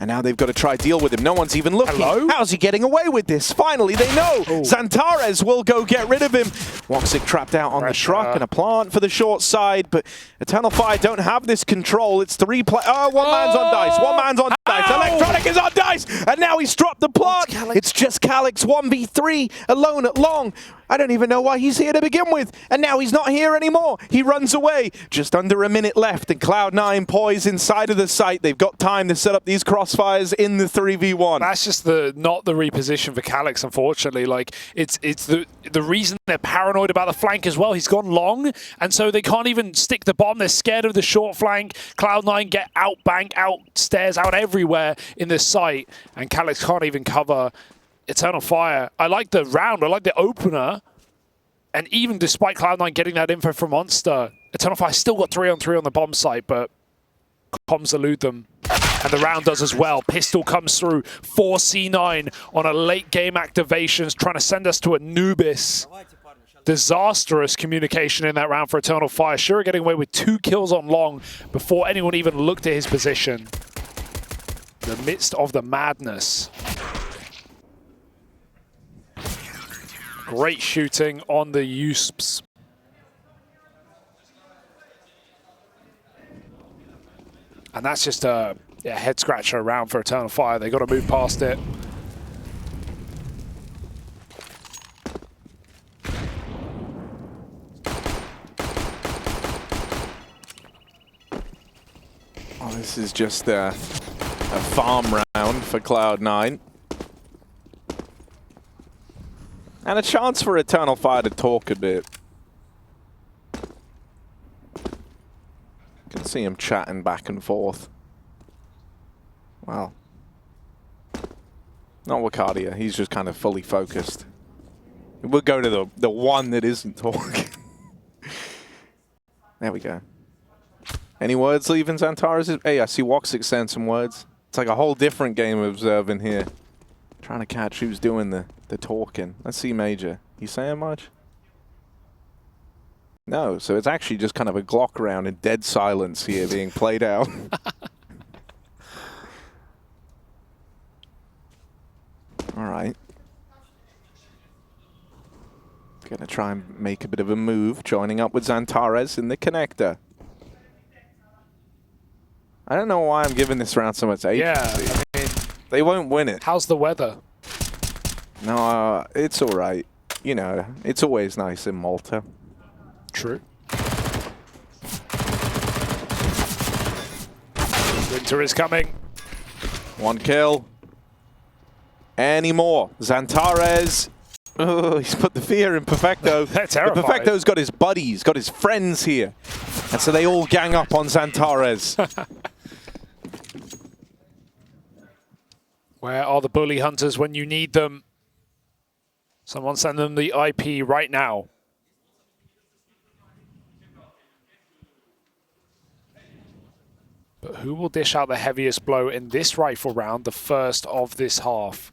And now they've got to try deal with him. No one's even looking. Hello? How's he getting away with this? Finally, they know. Oh. Xantares will go get rid of him. Woxic trapped out on the truck and a plant for the short side, but Eternal Fire don't have this control. It's three play. Oh, one man's on dice. One man's on dice. Electronic is on dice, and now he's dropped the plant. It's just Calyx 1v3 alone at long. I don't even know why he's here to begin with. And now he's not here anymore. He runs away. Just under a minute left, and Cloud9 poised inside of the site. They've got time to set up these crossfires in the 3v1. That's just not the reposition for Calyx, unfortunately. Like it's the reason they're paranoid about the flank as well. He's gone long, and so they can't even stick the bomb. They're scared of the short flank. Cloud9 get out bank, out stairs, out everywhere in this site, and Calyx can't even cover Eternal Fire. I like the round, I like the opener, and even despite Cloud9 getting that info from Monster, Eternal Fire still got 3-on-3 on the bomb site, but comms elude them. And the round does as well. Pistol comes through for C9 on a late game activations, trying to send us to Anubis. Disastrous communication in that round for Eternal Fire. Shiro getting away with 2 kills on long before anyone even looked at his position. In the midst of the madness. Great shooting on the USPs. And that's just a head scratcher around for Eternal Fire. They got to move past it. Oh, this is just a farm round for Cloud9. And a chance for Eternal Fire to talk a bit. Can see him chatting back and forth. Wow. Not Wicadia, he's just kind of fully focused. We'll go to the one that isn't talking. There we go. Any words leaving Xantares? Hey, I see Woxic saying some words. It's like a whole different game of observing here. Trying to catch who's doing the talking. Let's see Major. You saying much? No, so it's actually just kind of a Glock round in dead silence here being played out. All right. Gonna try and make a bit of a move, joining up with Xantares in the connector. I don't know why I'm giving this round so much agency. Yeah, I mean, they won't win it. How's the weather? No, it's all right. You know, it's always nice in Malta. True. Winter is coming. One kill. Any more? Xantares. Oh, he's put the fear in Perfecto. They're terrified. But Perfecto's got his buddies, got his friends here. And so they all gang up on Xantares. Where are the bully hunters when you need them? Someone send them the IP right now. But who will dish out the heaviest blow in this rifle round, the first of this half?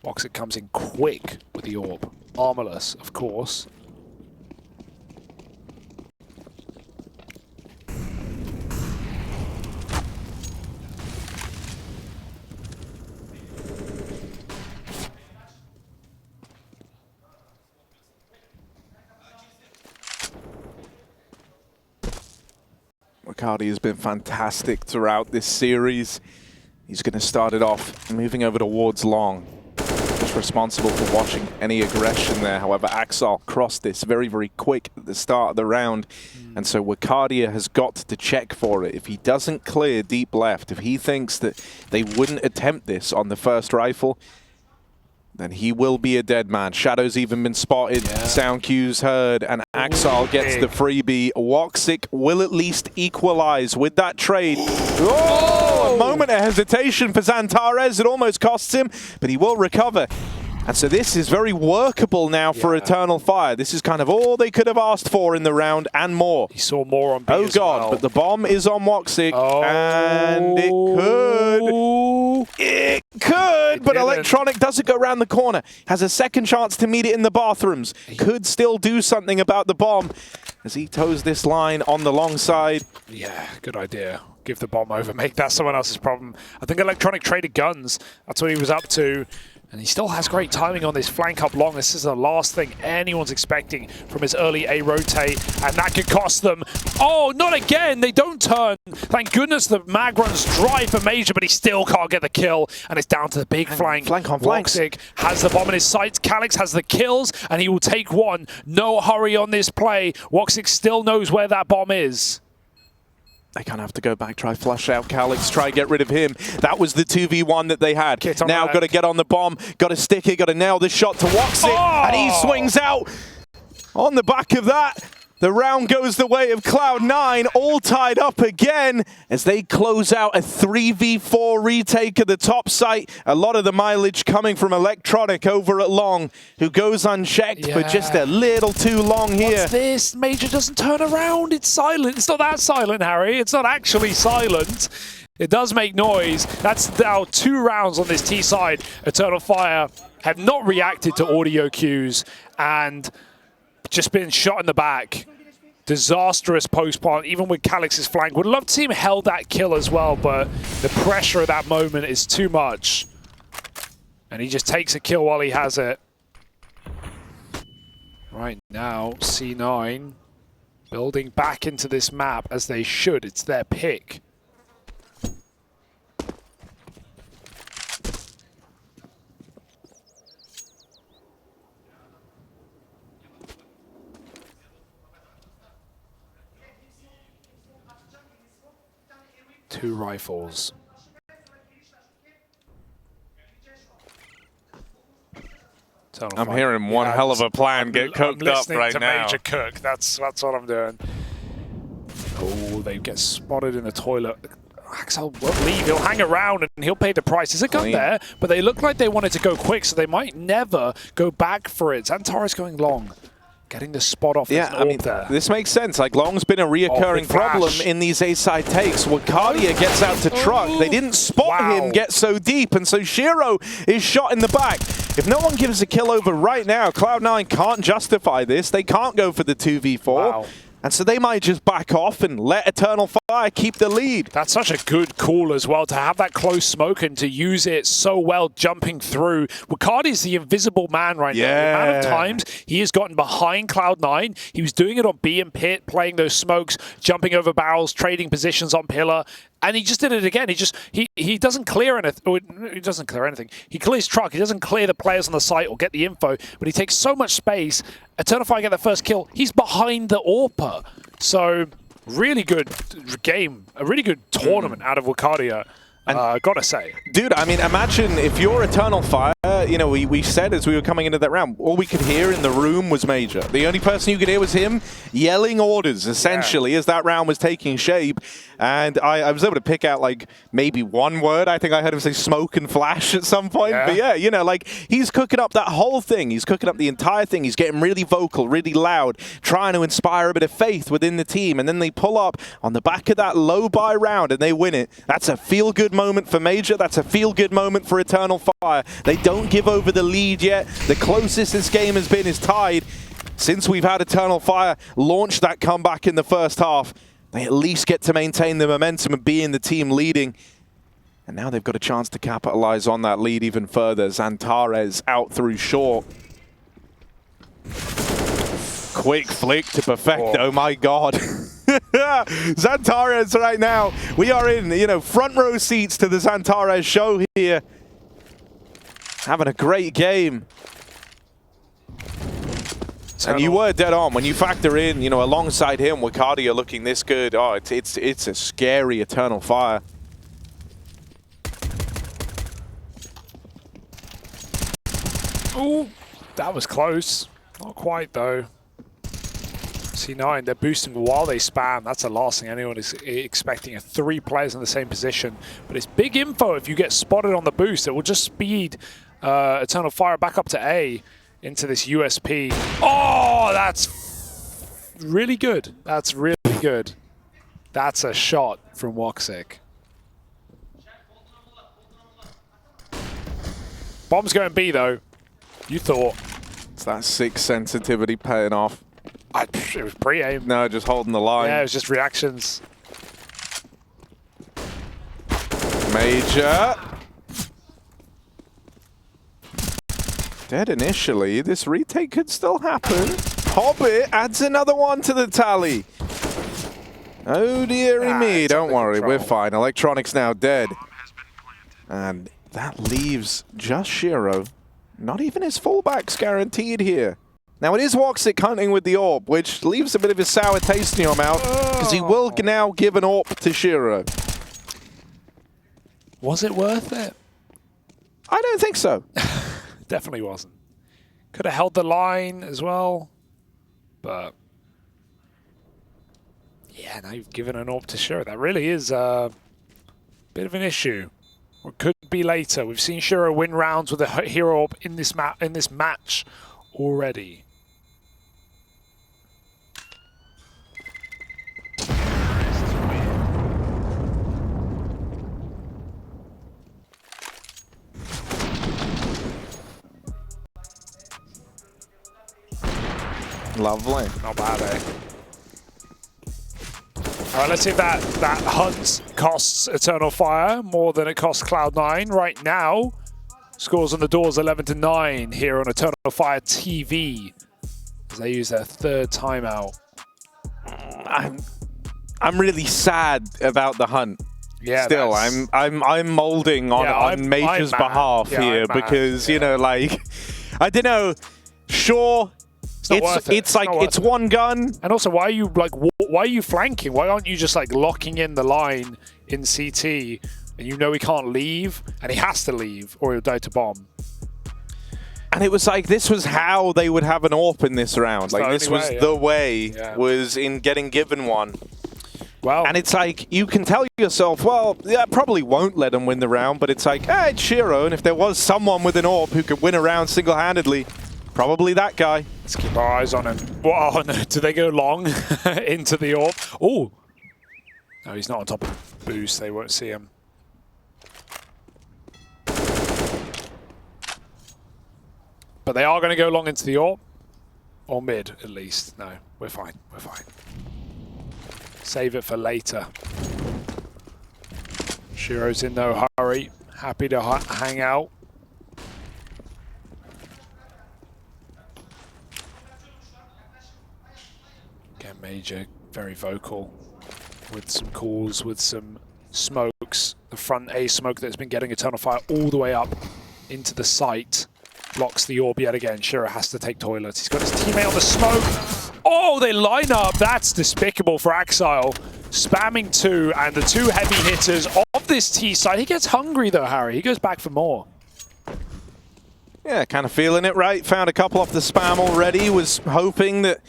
Woxic comes in quick with the orb. Armorless, of course. Wicadia has been fantastic throughout this series. He's going to start it off moving over towards long. Just responsible for watching any aggression there. However, Axel crossed this very, very quick at the start of the round. And so Wicadia has got to check for it. If he doesn't clear deep left, if he thinks that they wouldn't attempt this on the first rifle, then he will be a dead man. Shadow's even been spotted, sound cues heard, and Axel gets the freebie. Woxic will at least equalize with that trade. Oh, a moment of hesitation for Xantares. It almost costs him, but he will recover. And so this is very workable now for Eternal Fire. This is kind of all they could have asked for in the round and more. He saw more on B Oh as god, well. but the bomb is on Woxic, and it could, but Electronic doesn't go around the corner. Has a second chance to meet it in the bathrooms. Could still do something about the bomb as he toes this line on the long side. Yeah, good idea. Give the bomb over, make that someone else's problem. I think Electronic traded guns. That's what he was up to. And he still has great timing on this flank up long. This is the last thing anyone's expecting from his early A rotate, and that could cost them. Oh, not again! They don't turn. Thank goodness the mag runs dry for Major, but he still can't get the kill, and it's down to the big flank. Flank on flanks. Woxic has the bomb in his sights. Calyx has the kills, and he will take one. No hurry on this play. Woxic still knows where that bomb is. They kind of have to go back, try flush out Calyx, try get rid of him. That was the 2v1 that they had. Now got to get on the bomb, got to stick it, got to nail this shot to Woxic, and he swings out on the back of that. The round goes the way of Cloud9, all tied up again as they close out a 3v4 retake of the top site. A lot of the mileage coming from Electronic over at long, who goes unchecked, but just a little too long here. What's this? Major doesn't turn around. It's silent. It's not that silent, Harry. It's not actually silent. It does make noise. That's now 2 rounds on this T side. Eternal Fire have not reacted to audio cues and just been shot in the back. Disastrous post-plant, even with Calyx's flank. Would love to see him held that kill as well, but the pressure at that moment is too much. And he just takes a kill while he has it. Right now, C9 building back into this map as they should. It's their pick. Two rifles. I'm hearing one hell of a plan get cooked up right now. I'm listening to Major cook. That's what I'm doing. Oh, they get spotted in the toilet. Axel won't leave. He'll hang around and he'll pay the price. There's a gun there, but they look like they wanted to go quick, so they might never go back for it. Xantares going long. Getting the spot off. Yeah, I mean, this makes sense. Like, long's been a reoccurring problem in these A-side takes. Wicadia gets out to truck. They didn't spot him get so deep, and so Shiro is shot in the back. If no one gives a kill over right now, Cloud9 can't justify this. They can't go for the 2v4. And so they might just back off and let Eternal Fire keep the lead. That's such a good call as well, to have that close smoke and to use it so well jumping through. Wicadia is the invisible man right now. The amount of times he has gotten behind Cloud9. He was doing it on B and Pit, playing those smokes, jumping over barrels, trading positions on pillar. And he just did it again. He doesn't clear anything. He doesn't clear anything. He clears truck. He doesn't clear the players on the site or get the info, but he takes so much space. Eternal Fire get the first kill. He's behind the AWPer. So really good game. A really good tournament out of Wicadia. Gotta say. Dude, I mean, imagine if you're Eternal Fire, you know, we said as we were coming into that round, all we could hear in the room was Major. The only person you could hear was him yelling orders, essentially, as that round was taking shape. And I was able to pick out, like, maybe one word. I think I heard him say smoke and flash at some point. But yeah, you know, like, he's cooking up that whole thing. He's cooking up the entire thing. He's getting really vocal, really loud, trying to inspire a bit of faith within the team. And then they pull up on the back of that low buy round and they win it. That's a feel-good moment for Major. That's a feel-good moment for Eternal Fire. They don't give over the lead yet. The closest this game has been is tied. Since we've had Eternal Fire launch that comeback in the first half, they at least get to maintain the momentum of being the team leading. And now they've got a chance to capitalize on that lead even further. Xantares out through short. Quick flick to Perfecto, my God. Xantares right now. We are in, front row seats to the Xantares show here. Having a great game. And you were dead on when you factor in, alongside him, Wicadia looking this good. Oh, it's a scary Eternal Fire. Ooh, that was close. Not quite though. C9, they're boosting while they spam. That's the last thing anyone is expecting. 3 players in the same position. But it's big info if you get spotted on the boost. It will just speed Eternal Fire back up to A into this USP. Oh, that's really good. That's really good. That's a shot from Woxic. Bomb's going B though. You thought. It's that 6 sensitivity paying off. It was pre-aim. No, just holding the line. Yeah, it was just reactions. Major. Dead initially. This retake could still happen. Hobbit adds another one to the tally. Oh dearie me. Don't worry, we're fine. Electronics now dead. And that leaves just Shiro. Not even his fullbacks guaranteed here. Now it is Woxic hunting with the AWP, which leaves a bit of a sour taste in your mouth, because he will now give an AWP to Shiro. Was it worth it? I don't think so. Definitely wasn't. Could have held the line as well, but yeah, now you've given an AWP to Shiro. That really is a bit of an issue. Or could be later. We've seen Shiro win rounds with a hero AWP in this match already. Lovely. Not bad, eh? All right, let's see if that hunt costs Eternal Fire more than it costs Cloud9 right now. Scores on the doors 11-9 here on Eternal Fire TV as they use their 3rd timeout. I'm really sad about the hunt. Yeah, still, I'm molding on Major's behalf here because I don't know. Sure, it's one gun. And also, why are you flanking? Why aren't you just locking in the line in CT? And he can't leave, and he has to leave, or he'll die to bomb. And it was this was how they would have an AWP in this round. This was the way, was in getting given one. Well, and it's you can tell yourself, well, yeah, I probably won't let them win the round, but it's it's Shiro, and if there was someone with an AWP who could win a round single-handedly, probably that guy. Let's keep our eyes on him. Whoa, no, do they go long into the AWP? Oh! No, he's not on top of the boost. They won't see him. But they are going to go long into the AWP. Or mid, at least. No, we're fine. We're fine. Save it for later. Shiro's in no hurry. Happy to hang out. Again, Major very vocal with some calls, with some smokes. The front A smoke that's been getting Eternal Fire all the way up into the site. Blocks the AWP yet again. Shiro has to take toilets. He's got his teammate on the smoke. Oh, they line up. That's despicable for Axile. Spamming 2, and the 2 heavy hitters of this T side. He gets hungry though, Harry. He goes back for more. Yeah, kind of feeling it, right? Found a couple off the spam already. Was hoping that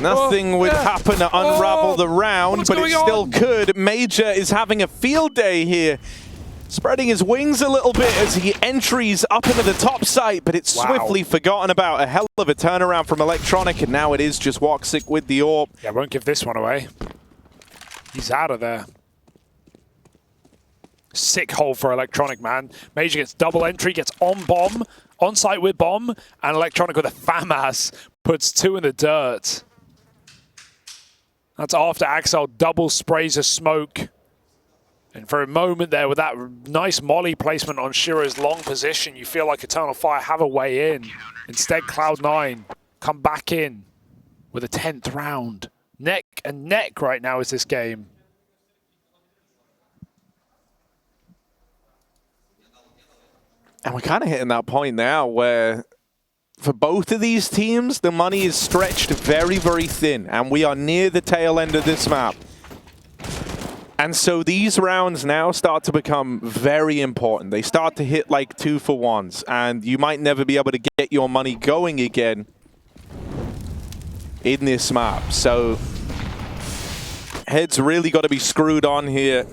nothing would happen to unravel the round, but it still could. Major is having a field day here. Spreading his wings a little bit as he entries up into the top site, but it's swiftly forgotten about. A hell of a turnaround from Electronic, and now it is just Woxic with the AWP. Yeah, won't give this one away. He's out of there. Sick hole for Electronic, man. Major gets double entry, gets on bomb, on site with bomb, and Electronic with a FAMAS puts 2 in the dirt. That's after Axel double sprays a smoke. And for a moment there, with that nice molly placement on Shiro's long position, you feel like Eternal Fire have a way in. Instead, Cloud9 come back in with a 10th round. Next and neck right now is this game. And we're kind of hitting that point now where for both of these teams, the money is stretched very, very thin, and we are near the tail end of this map. And so these rounds now start to become very important. They start to hit like 2-for-1s, and you might never be able to get your money going again in this map. So heads really got to be screwed on here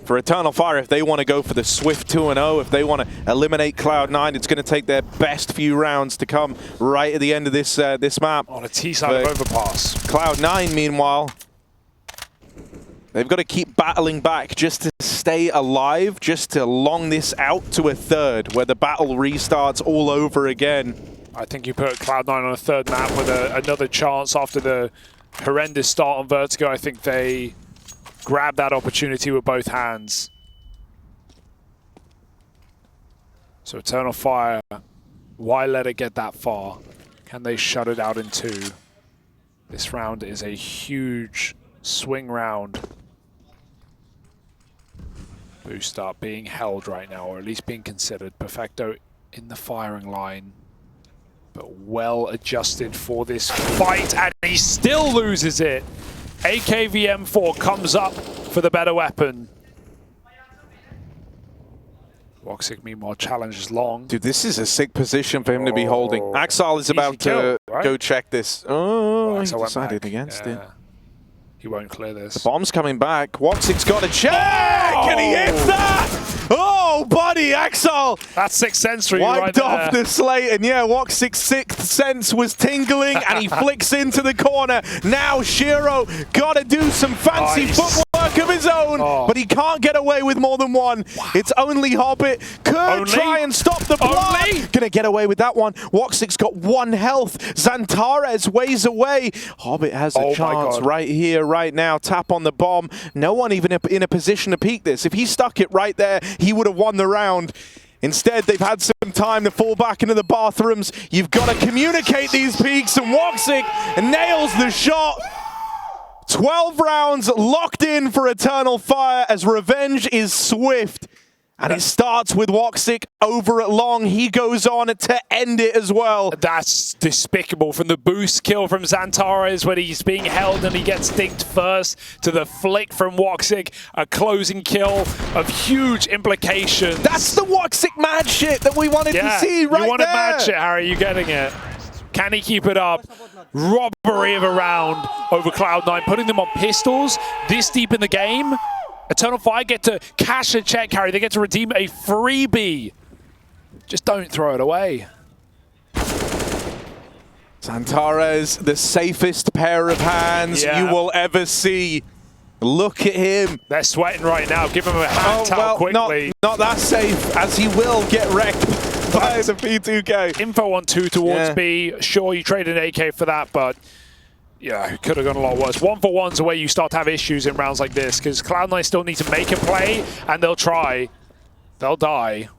for Eternal Fire if they want to go for the swift 2-0, if they want to eliminate Cloud9. It's going to take their best few rounds to come right at the end of this this map. On a T side of Overpass. Cloud9, meanwhile, they've got to keep battling back just to stay alive, just to long this out to a third where the battle restarts all over again. I think you put Cloud9 on a third map with another chance after the horrendous start on Vertigo. I think they grab that opportunity with both hands. So Eternal Fire, why let it get that far? Can they shut it out in 2? This round is a huge swing round. Boost up being held right now, or at least being considered. Perfecto in the firing line, but well adjusted for this fight, and he still loses it. AKVM4 comes up for the better weapon. Woxic, meanwhile, challenges long. Dude, this is a sick position for him to be holding. Axal is about kill, to right? go check this. Oh, he Axal went decided back. against it. He won't clear this. The bomb's coming back. Woxic's got a check, and he hits that! Oh, buddy, Axel That's Sixth Sense for you wiped right there. off the slate, and yeah, Woxic's sixth sense was tingling, and he flicks into the corner. Now Shiro got to do some fancy footwork of his own, but he can't get away with more than one. Wow. It's only Hobbit. Could try and stop the blood. Gonna get away with that one. Woxic's got 1 health. Zantares ways away. Hobbit has a chance right here, right now. Tap on the bomb. No one even in a position to peek this. If he stuck it right there, he would have won the round. Instead, they've had some time to fall back into the bathrooms. You've got to communicate these peaks, and Woxic nails the shot. 12 rounds locked in for Eternal Fire as revenge is swift. And it starts with Woxic over at long. He goes on to end it as well. That's despicable. From the boost kill from Zantares when he's being held and he gets dinked first, to the flick from Woxic, a closing kill of huge implications. That's the Woxic mad shit that we wanted to see right there. You wanted mad shit, Harry. You getting it? Can he keep it up? Robbery of a round over Cloud9, putting them on pistols this deep in the game. Eternal Fire get to cash a check, Harry. They get to redeem a freebie. Just don't throw it away. Zantares, the safest pair of hands you will ever see. Look at him. They're sweating right now. Give him a hand towel quickly. Not that safe, as he will get wrecked by the P2K. Info on 2 towards B. Sure, you traded an AK for that, but yeah, it could have gone a lot worse. 1-for-1's the way you start to have issues in rounds like this, because Cloud9 still need to make a play, and they'll try. They'll die.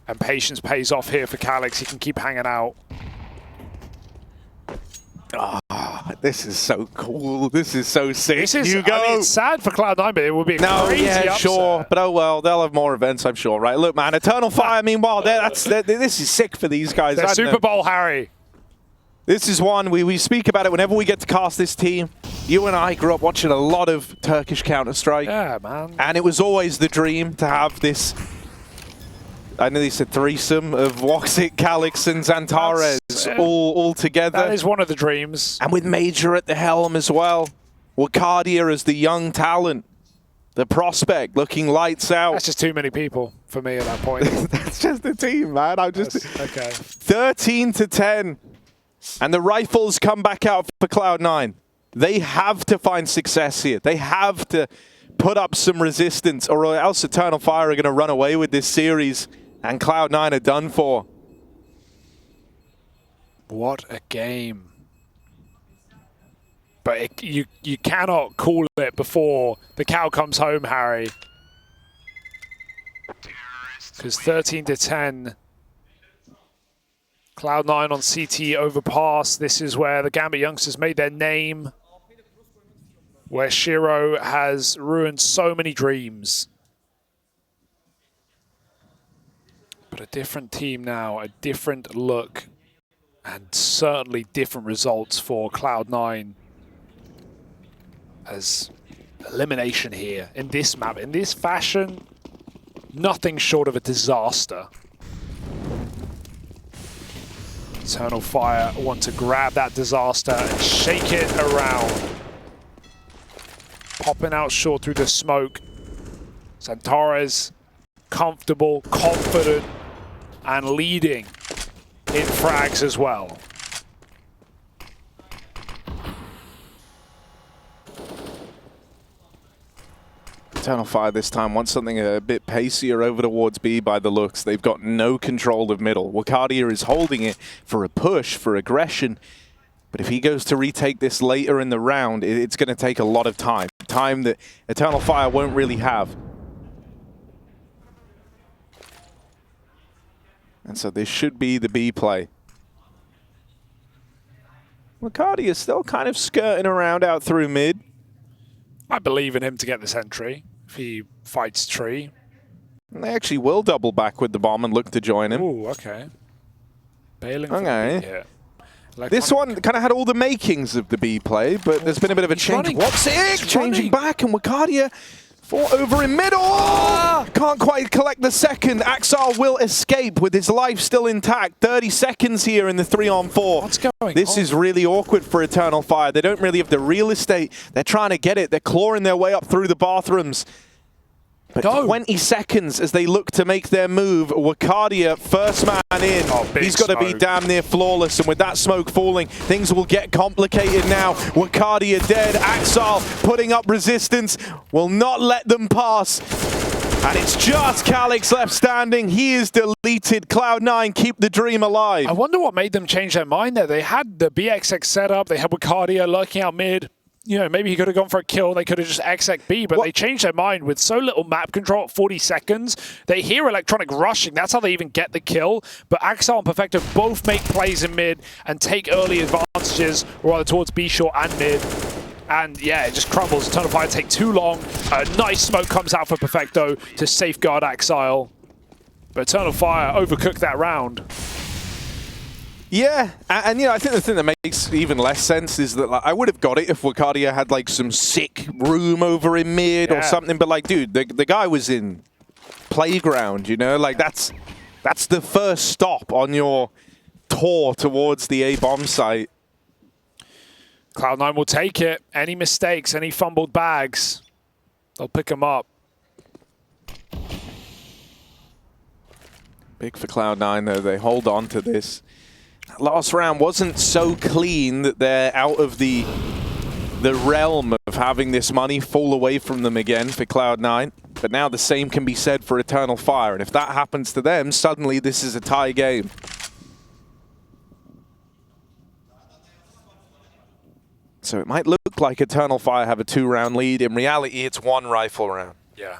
And patience pays off here for Calix. He can keep hanging out. This is so cool. This is so sick. This is, I mean, it's sad for Cloud9, but it would be a crazy upset. Sure. But oh well, they'll have more events, I'm sure, right? Look, man, Eternal Fire, meanwhile, this is sick for these guys. They're Super Bowl, Harry. This is one, we speak about it whenever we get to cast this team. You and I grew up watching a lot of Turkish Counter-Strike. Yeah, man. And it was always the dream to have this, I know they said threesome of Woxic, Calix, and Zantares all together. That is one of the dreams. And with Major at the helm as well. Wicadia as the young talent. The prospect looking lights out. That's just too many people for me at that point. That's just the team, man. I'm just... Okay. 13-10. And the rifles come back out for Cloud9. They have to find success here. They have to put up some resistance, or else Eternal Fire are going to run away with this series, and Cloud9 are done for. What a game. But you cannot call it before the cow comes home, Harry. Because 13-10... Cloud9 on CT Overpass. This is where the Gambit youngsters made their name. where Shiro has ruined so many dreams. But a different team now, a different look, and certainly different results for Cloud9. As elimination here in this map, in this fashion, nothing short of a disaster. Eternal Fire want to grab that disaster and shake it around. Popping out short through the smoke. Santares comfortable, confident, and leading in frags as well. Eternal Fire this time wants something a bit pacier over towards B by the looks. They've got no control of middle. Wicadia is holding it for a push, for aggression. But if he goes to retake this later in the round, it's going to take a lot of time. Time that Eternal Fire won't really have. And so this should be the B play. Wicadia is still kind of skirting around out through mid. I believe in him to get this entry if he fights Tree. And they actually will double back with the bomb and look to join him. Ooh, okay. Bailing for Okay. the B here. This one kind of had all the makings of the B play, but there's been a bit of a change. running. What's it? He's Changing running. back, and Wicadia fought over in middle. Can't quite collect the second. Axar will escape with his life still intact. 30 seconds here in the 3-on-4. What's going This on? is really awkward for Eternal Fire. They don't really have the real estate. They're trying to get it. They're clawing their way up through the bathrooms. But Go. 20 seconds as they look to make their move. Wicadia, first man in. Oh, big He's got to be smoke. damn near flawless. And with that smoke falling, things will get complicated now. Wicadia dead. Axal putting up resistance. Will not let them pass. And it's just Calix left standing. He is deleted. Cloud9 keep the dream alive. I wonder what made them change their mind there. They had the BXX set up. They had Wicadia lurking out mid. You know, maybe he could have gone for a kill. They could have just XX B, but they changed their mind with so little map control at 40 seconds. They hear Electronic rushing. That's how they even get the kill. But Axel and Perfecto both make plays in mid and take early advantages, rather towards B short and mid. And yeah, it just crumbles. Eternal Fire take too long. A nice smoke comes out for Perfecto to safeguard Axile. But Eternal Fire overcooked that round. Yeah, and you know, I think the thing that makes even less sense is that like, I would have got it if Wicadia had like some sick room over in mid or something, but like, dude, the guy was in playground, you know, like that's the first stop on your tour towards the A-bomb site. Cloud9 will take it. Any mistakes, any fumbled bags, they'll pick them up. Big for Cloud9 though, they hold on to this. Last round wasn't so clean that they're out of the realm of having this money fall away from them again for Cloud9. But now the same can be said for Eternal Fire. And if that happens to them, suddenly this is a tie game. So it might look like Eternal Fire have a 2-round lead. In reality, it's 1 rifle round. Yeah,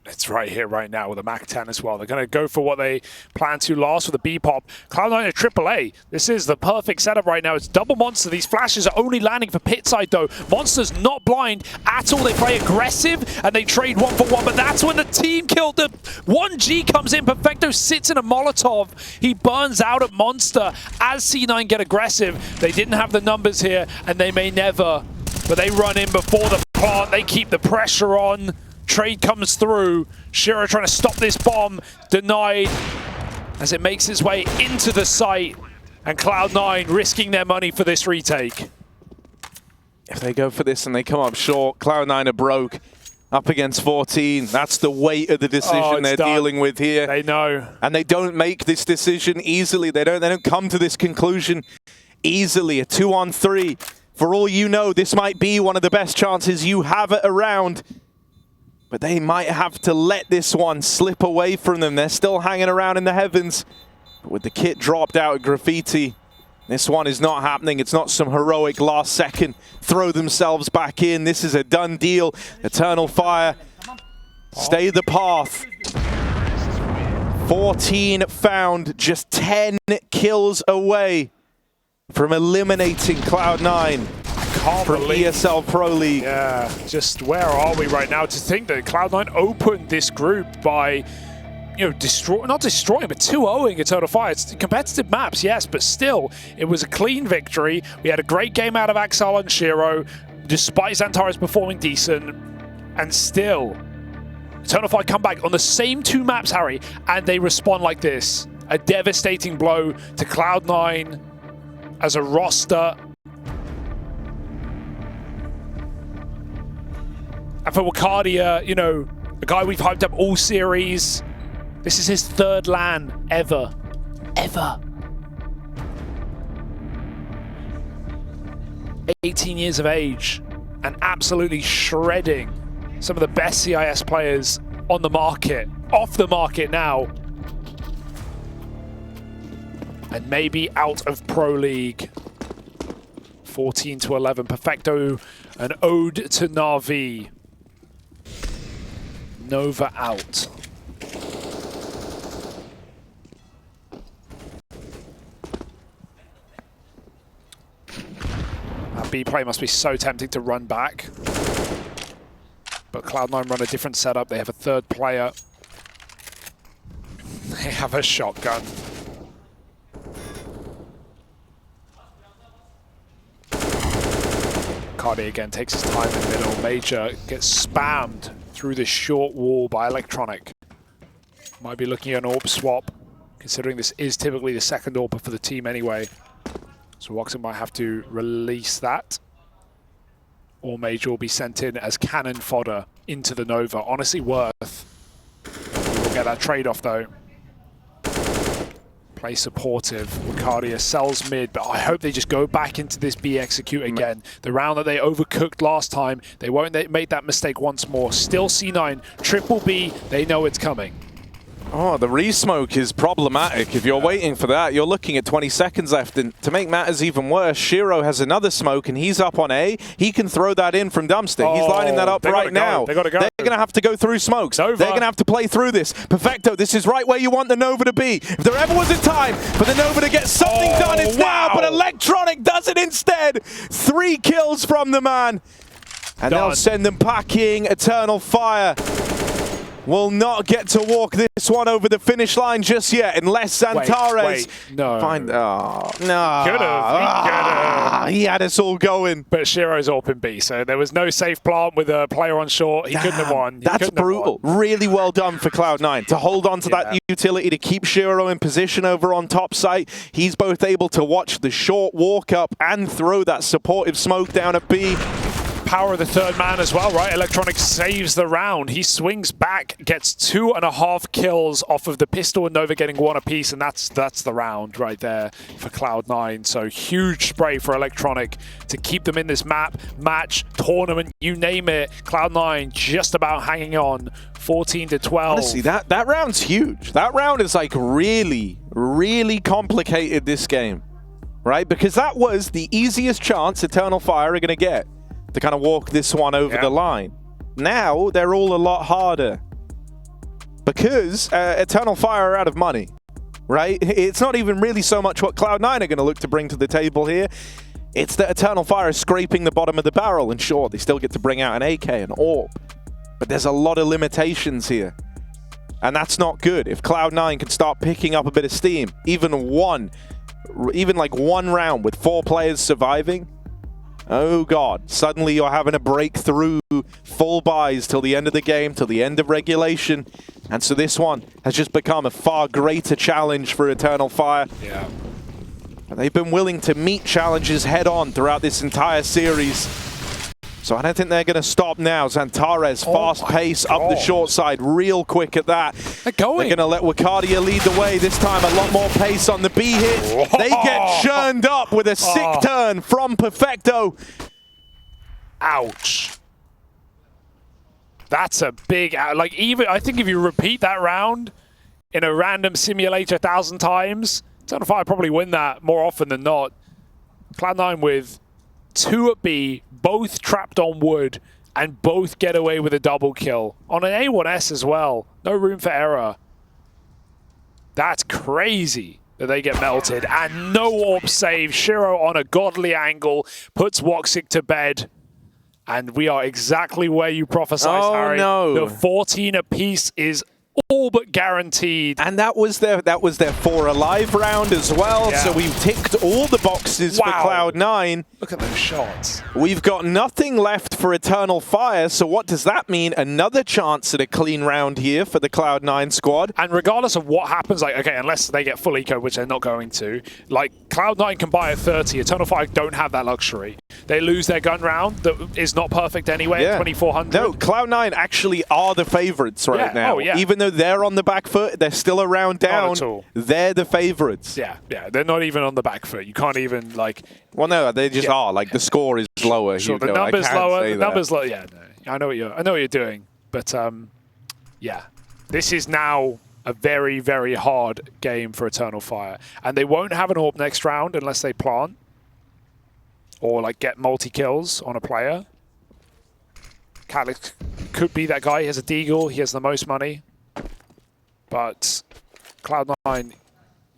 it's right here, right now with a MAC-10 as well. They're going to go for what they plan to last with the B-pop. Cloud9 at AAA. This is the perfect setup right now. It's double Monster. These flashes are only landing for pit side, though. Monster's not blind at all. They play aggressive, and they trade 1-for-1. But that's when the team killed them. 1G comes in. Perfecto sits in a Molotov. He burns out at Monster as C9 get aggressive. They didn't have the numbers here, and they may never. But they run in before the plant. They keep the pressure on. Trade comes through. Shiro trying to stop this bomb. Denied as it makes its way into the site. And Cloud9 risking their money for this retake. If they go for this and they come up short, Cloud9 are broke. Up against 14. That's the weight of the decision they're dealing with here. They know. And they don't make this decision easily. They don't come to this conclusion easily. A 2-on-3. For all you know, this might be one of the best chances you have at a round. But they might have to let this one slip away from them. They're still hanging around in the heavens. But with the kit dropped out at Graffiti, this one is not happening. It's not some heroic last second throw themselves back in. This is a done deal. Eternal Fire, stay the path. 14 found, just 10 kills away from eliminating Cloud9. can't from believe ESL Pro League. Yeah, just where are we right now? To think that Cloud9 opened this group by, you know, not destroying, but 2-0ing Eternal Fire. It's competitive maps, yes, but still, it was a clean victory. We had a great game out of Axel and Shiro, despite Xantares performing decent, and still, Eternal Fire come back on the same 2 maps, Harry, and they respond like this. A devastating blow to Cloud9 as a roster. And for Wicadia, you know, a guy we've hyped up all series. This is his 3rd LAN ever. Ever. 18 years of age and absolutely shredding some of the best CIS players on the market, off the market now. And maybe out of Pro League. 14-11. Perfecto, an ode to Na'Vi. Nova out. That B play must be so tempting to run back. But Cloud9 run a different setup. They have a 3rd player. They have a shotgun. Wicadia again takes his time in the middle. Major gets spammed through the short wall by Electronic. Might be looking at an AWP swap, considering this is typically the 2nd AWP for the team anyway. So Woxen might have to release that. Or Major will be sent in as cannon fodder into the Nova. Honestly worth. We'll get that trade-off though. Play supportive. Wicadia sells mid, but I hope they just go back into this B execute again. The round that they overcooked last time, they won't make that mistake once more. Still C9, triple B, they know it's coming. Oh, the re-smoke is problematic. If you're waiting for that, you're looking at 20 seconds left. And to make matters even worse, Shiro has another smoke and he's up on A. He can throw that in from dumpster. He's lining that up right now. They gotta go. They're going to have to go through smokes. Nova. They're going to have to play through this. Perfecto, this is right where you want the Nova to be. If there ever was a time for the Nova to get something done, it's now. But Electronic does it instead. 3 kills from the man. And they'll send them packing. Eternal Fire will not get to walk this one over the finish line just yet, unless Xantares no. He had us all going. But Shiro's AWP in B, so there was no safe plant with a player on short. He couldn't have won. That's brutal. Really well done for Cloud9 to hold on to that utility to keep Shiro in position over on top site. He's both able to watch the short walk up and throw that supportive smoke down at B. Power of the 3rd man as well, right? Electronic saves the round. He swings back, gets 2.5 kills off of the pistol and Nova getting 1 apiece, and that's the round right there for Cloud9. So huge spray for Electronic to keep them in this match, tournament, you name it. Cloud9 just about hanging on, 14-12. Honestly, that round's huge. That round is like really, really complicated this game, right? Because that was the easiest chance Eternal Fire are going to get to kind of walk this one over the line. Now, they're all a lot harder because Eternal Fire are out of money, right? It's not even really so much what Cloud9 are going to look to bring to the table here. It's that Eternal Fire is scraping the bottom of the barrel, and sure, they still get to bring out an AK, an AWP, but there's a lot of limitations here, and that's not good. If Cloud9 can start picking up a bit of steam, even like one round with 4 players surviving, oh God, suddenly you're having to break through full buys till the end of the game, till the end of regulation. And so this one has just become a far greater challenge for Eternal Fire. Yeah. And they've been willing to meet challenges head on throughout this entire series. So I don't think they're going to stop now. Xantares, fast pace up the short side, real quick at that. They're going. They're going to let Wicadia lead the way. This time a lot more pace on the B hit. They get churned up with a sick turn from Perfecto. Ouch. That's a big, like, even, I think if you repeat that round in a random simulator 1,000 times, Eternal Fire probably win that more often than not. Cloud9 with 2 at B, both trapped on wood, and both get away with a double kill. On an A1S as well. No room for error. That's crazy. that they get melted. And no orb save. Shiro on a godly angle puts Woxic to bed. And we are exactly where you prophesized, Harry. No. The 14 apiece is all but guaranteed. And that was their 4 alive round as well. Yeah. So we've ticked all the boxes for Cloud9. Look at those shots. We've got nothing left for Eternal Fire. So what does that mean? Another chance at a clean round here for the Cloud9 squad. And regardless of what happens, like, okay, unless they get full eco, which they're not going to, like, Cloud9 can buy at 30. Eternal Fire don't have that luxury. They lose their gun round that is not perfect anyway at 2400. No, Cloud9 actually are the favorites right now. Oh, yeah. Even though they're on the back foot, they're still a round down. Not at all. They're the favorites. Yeah, they're not even on the back foot. You can't even, like... Well, no, they just are. Like, the score is lower. Sure, Hugo. the number's lower. The number's lower. low. Yeah, no, I know what you're doing. But, yeah. This is now a very, very hard game for Eternal Fire. And they won't have an AWP next round unless they plant. Or, like, get multi-kills on a player. Calyx could be that guy. He has a deagle. He has the most money. But Cloud9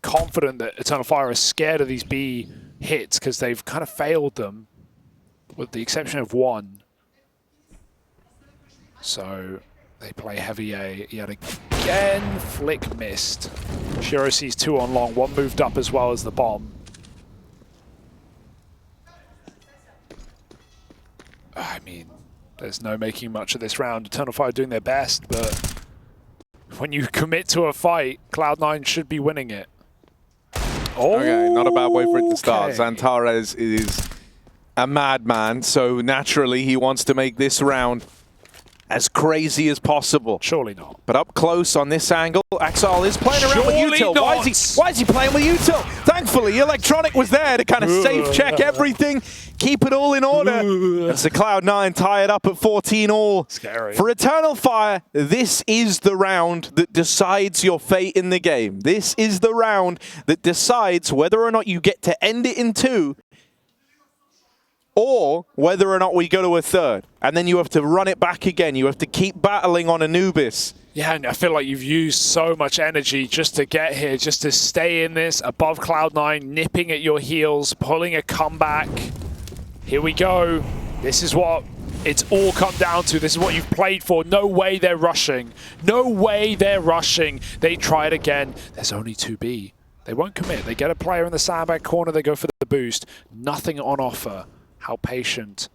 confident that Eternal Fire is scared of these B hits because they've kind of failed them, with the exception of one. So they play heavy A yet again. Flick missed. Shiro sees 2 on long. 1 moved up as well as the bomb. I mean, there's no making much of this round. Eternal Fire doing their best, but when you commit to a fight, Cloud9 should be winning it. Okay, not a bad way for it to start. Okay. Xantares is a madman, so naturally he wants to make this round as crazy as possible. Surely not. But up close on this angle, Axel is playing around with Surely Util. not. Why is he playing with Util? Thankfully, Electronic was there to kind of safe check everything, keep it all in order. As the Cloud9 tie it up at 14 all. Scary. For Eternal Fire, this is the round that decides your fate in the game. This is the round that decides whether or not you get to end it in 2, or whether or not we go to a 3rd. And then you have to run it back again. You have to keep battling on Anubis. Yeah, and I feel like you've used so much energy just to get here, just to stay in this, above Cloud9, nipping at your heels, pulling a comeback. Here we go. This is what it's all come down to. This is what you've played for. No way they're rushing. No way they're rushing. They try it again. There's only 2B. They won't commit. They get a player in the sandbag corner. They go for the boost. Nothing on offer. How patient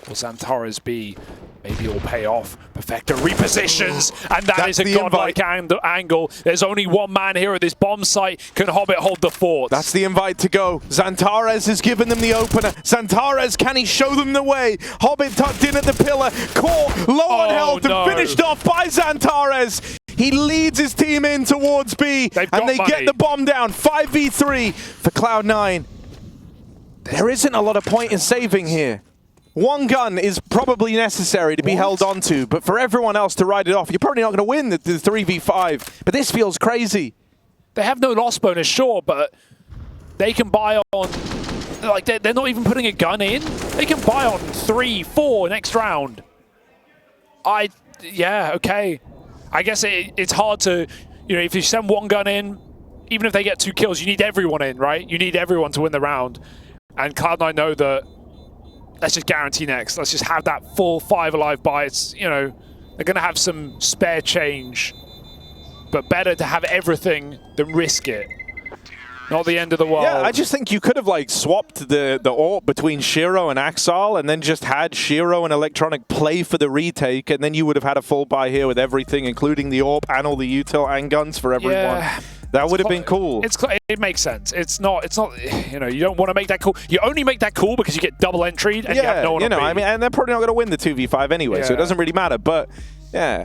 will Xantares be? Maybe it'll pay off. Perfecto repositions, and that's a godlike angle. There's only one man here at this bomb site. Can Hobbit hold the fort? That's the invite to go. Xantares has given them the opener. Xantares, can he show them the way? Hobbit tucked in at the pillar. Core low on health and finished off by Xantares. He leads his team in towards B, and they get the bomb down. 5v3 for Cloud9. There isn't a lot of point in saving here. One gun is probably necessary to be held onto, but for everyone else to ride it off, you're probably not going to win the 3v5. But this feels crazy. They have no loss bonus, sure, but they can buy on... Like, they're not even putting a gun in. They can buy on 3, 4 next round. Yeah, okay. I guess it's hard to... You know, if you send one gun in, even if they get 2 kills, you need everyone in, right? You need everyone to win the round. And Cloud9 know that, let's just guarantee next. Let's just have that full 5 alive buy. It's, you know, they're going to have some spare change. But better to have everything than risk it. Not the end of the world. Yeah, I just think you could have, like, swapped the AWP between Shiro and Axel and then just had Shiro and Electronic play for the retake, and then you would have had a full buy here with everything, including the AWP and all the util and guns for everyone. Yeah. That would have been cool. It makes sense. It's not, you know, you don't want to make that cool. You only make that cool because you get double entry and you have no one on B. I mean, and they're probably not going to win the 2v5 anyway, so it doesn't really matter. But, yeah.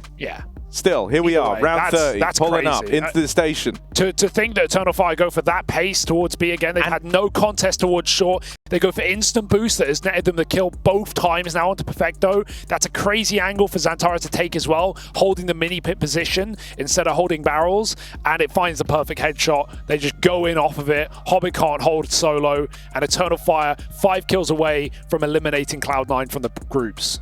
Still, here we are, round 30, pulling up into the station. To think that Eternal Fire go for that pace towards B again, they've had no contest towards short. They go for instant boost that has netted them the kill both times now onto Perfecto. That's a crazy angle for Xantares to take as well, holding the mini pit position instead of holding barrels, and it finds the perfect headshot. They just go in off of it. Hobbit can't hold solo, and Eternal Fire 5 kills away from eliminating Cloud9 from the groups.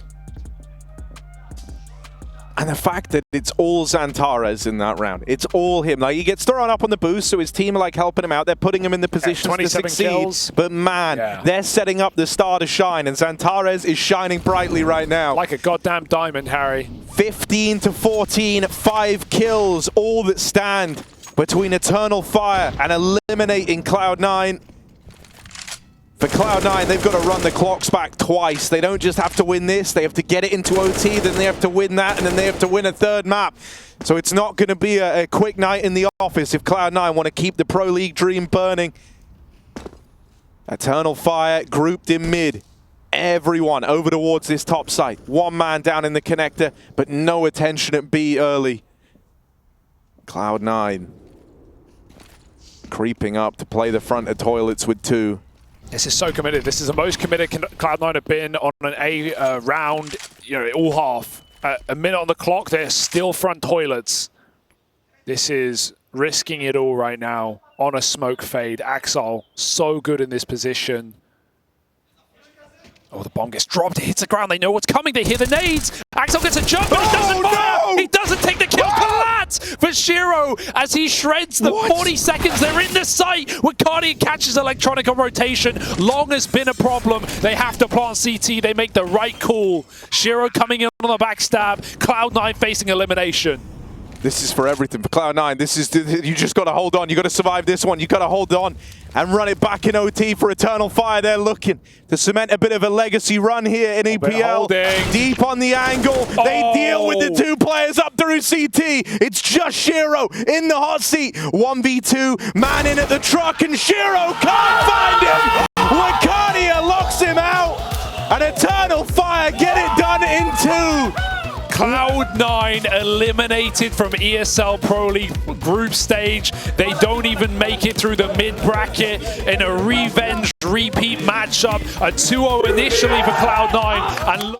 And the fact that it's all Xantares in that round. It's all him. Like, he gets thrown up on the boost, so his team are like helping him out. They're putting him in the position to 27 succeed. kills. But man, they're setting up the star to shine, and Xantares is shining brightly right now. Like a goddamn diamond, Harry. 15 to 14, 5 kills, all that stand between Eternal Fire and eliminating Cloud9. For Cloud9, they've got to run the clocks back twice. They don't just have to win this, they have to get it into OT, then they have to win that, and then they have to win a third map. So it's not going to be a quick night in the office if Cloud9 want to keep the Pro League dream burning. Eternal Fire grouped in mid. Everyone over towards this top site. One man down in the connector, but no attention at B early. Cloud9 creeping up to play the front of toilets with 2. This is so committed. This is the most committed Cloud9 have been on an A round, you know, all half. A minute on the clock, they're still front toilets. This is risking it all right now on a smoke fade. Axel, so good in this position. Oh, the bomb gets dropped. It hits the ground. They know what's coming. They hear the nades. Axel gets a jump, but he doesn't fire. No! He doesn't take the kill. Collat for Shiro as he shreds the 40 seconds. They're in the site. Wicadia catches electronic on rotation. Long has been a problem. They have to plant CT. They make the right call. Shiro coming in on the backstab. Cloud9 facing elimination. This is for everything for Cloud9. This is, you just got to hold on. You got to survive this one. You got to hold on and run it back in OT for Eternal Fire. They're looking to cement a bit of a legacy run here in EPL. Deep on the angle. They deal with the 2 players up through CT. It's just Shiro in the hot seat. 1v2, man in at the truck, and Shiro can't find him. Wicadia locks him out, and Eternal Fire get it done in 2. Cloud9 eliminated from ESL Pro League group stage. They don't even make it through the mid-bracket in a revenge repeat matchup. A 2-0 initially for Cloud9. And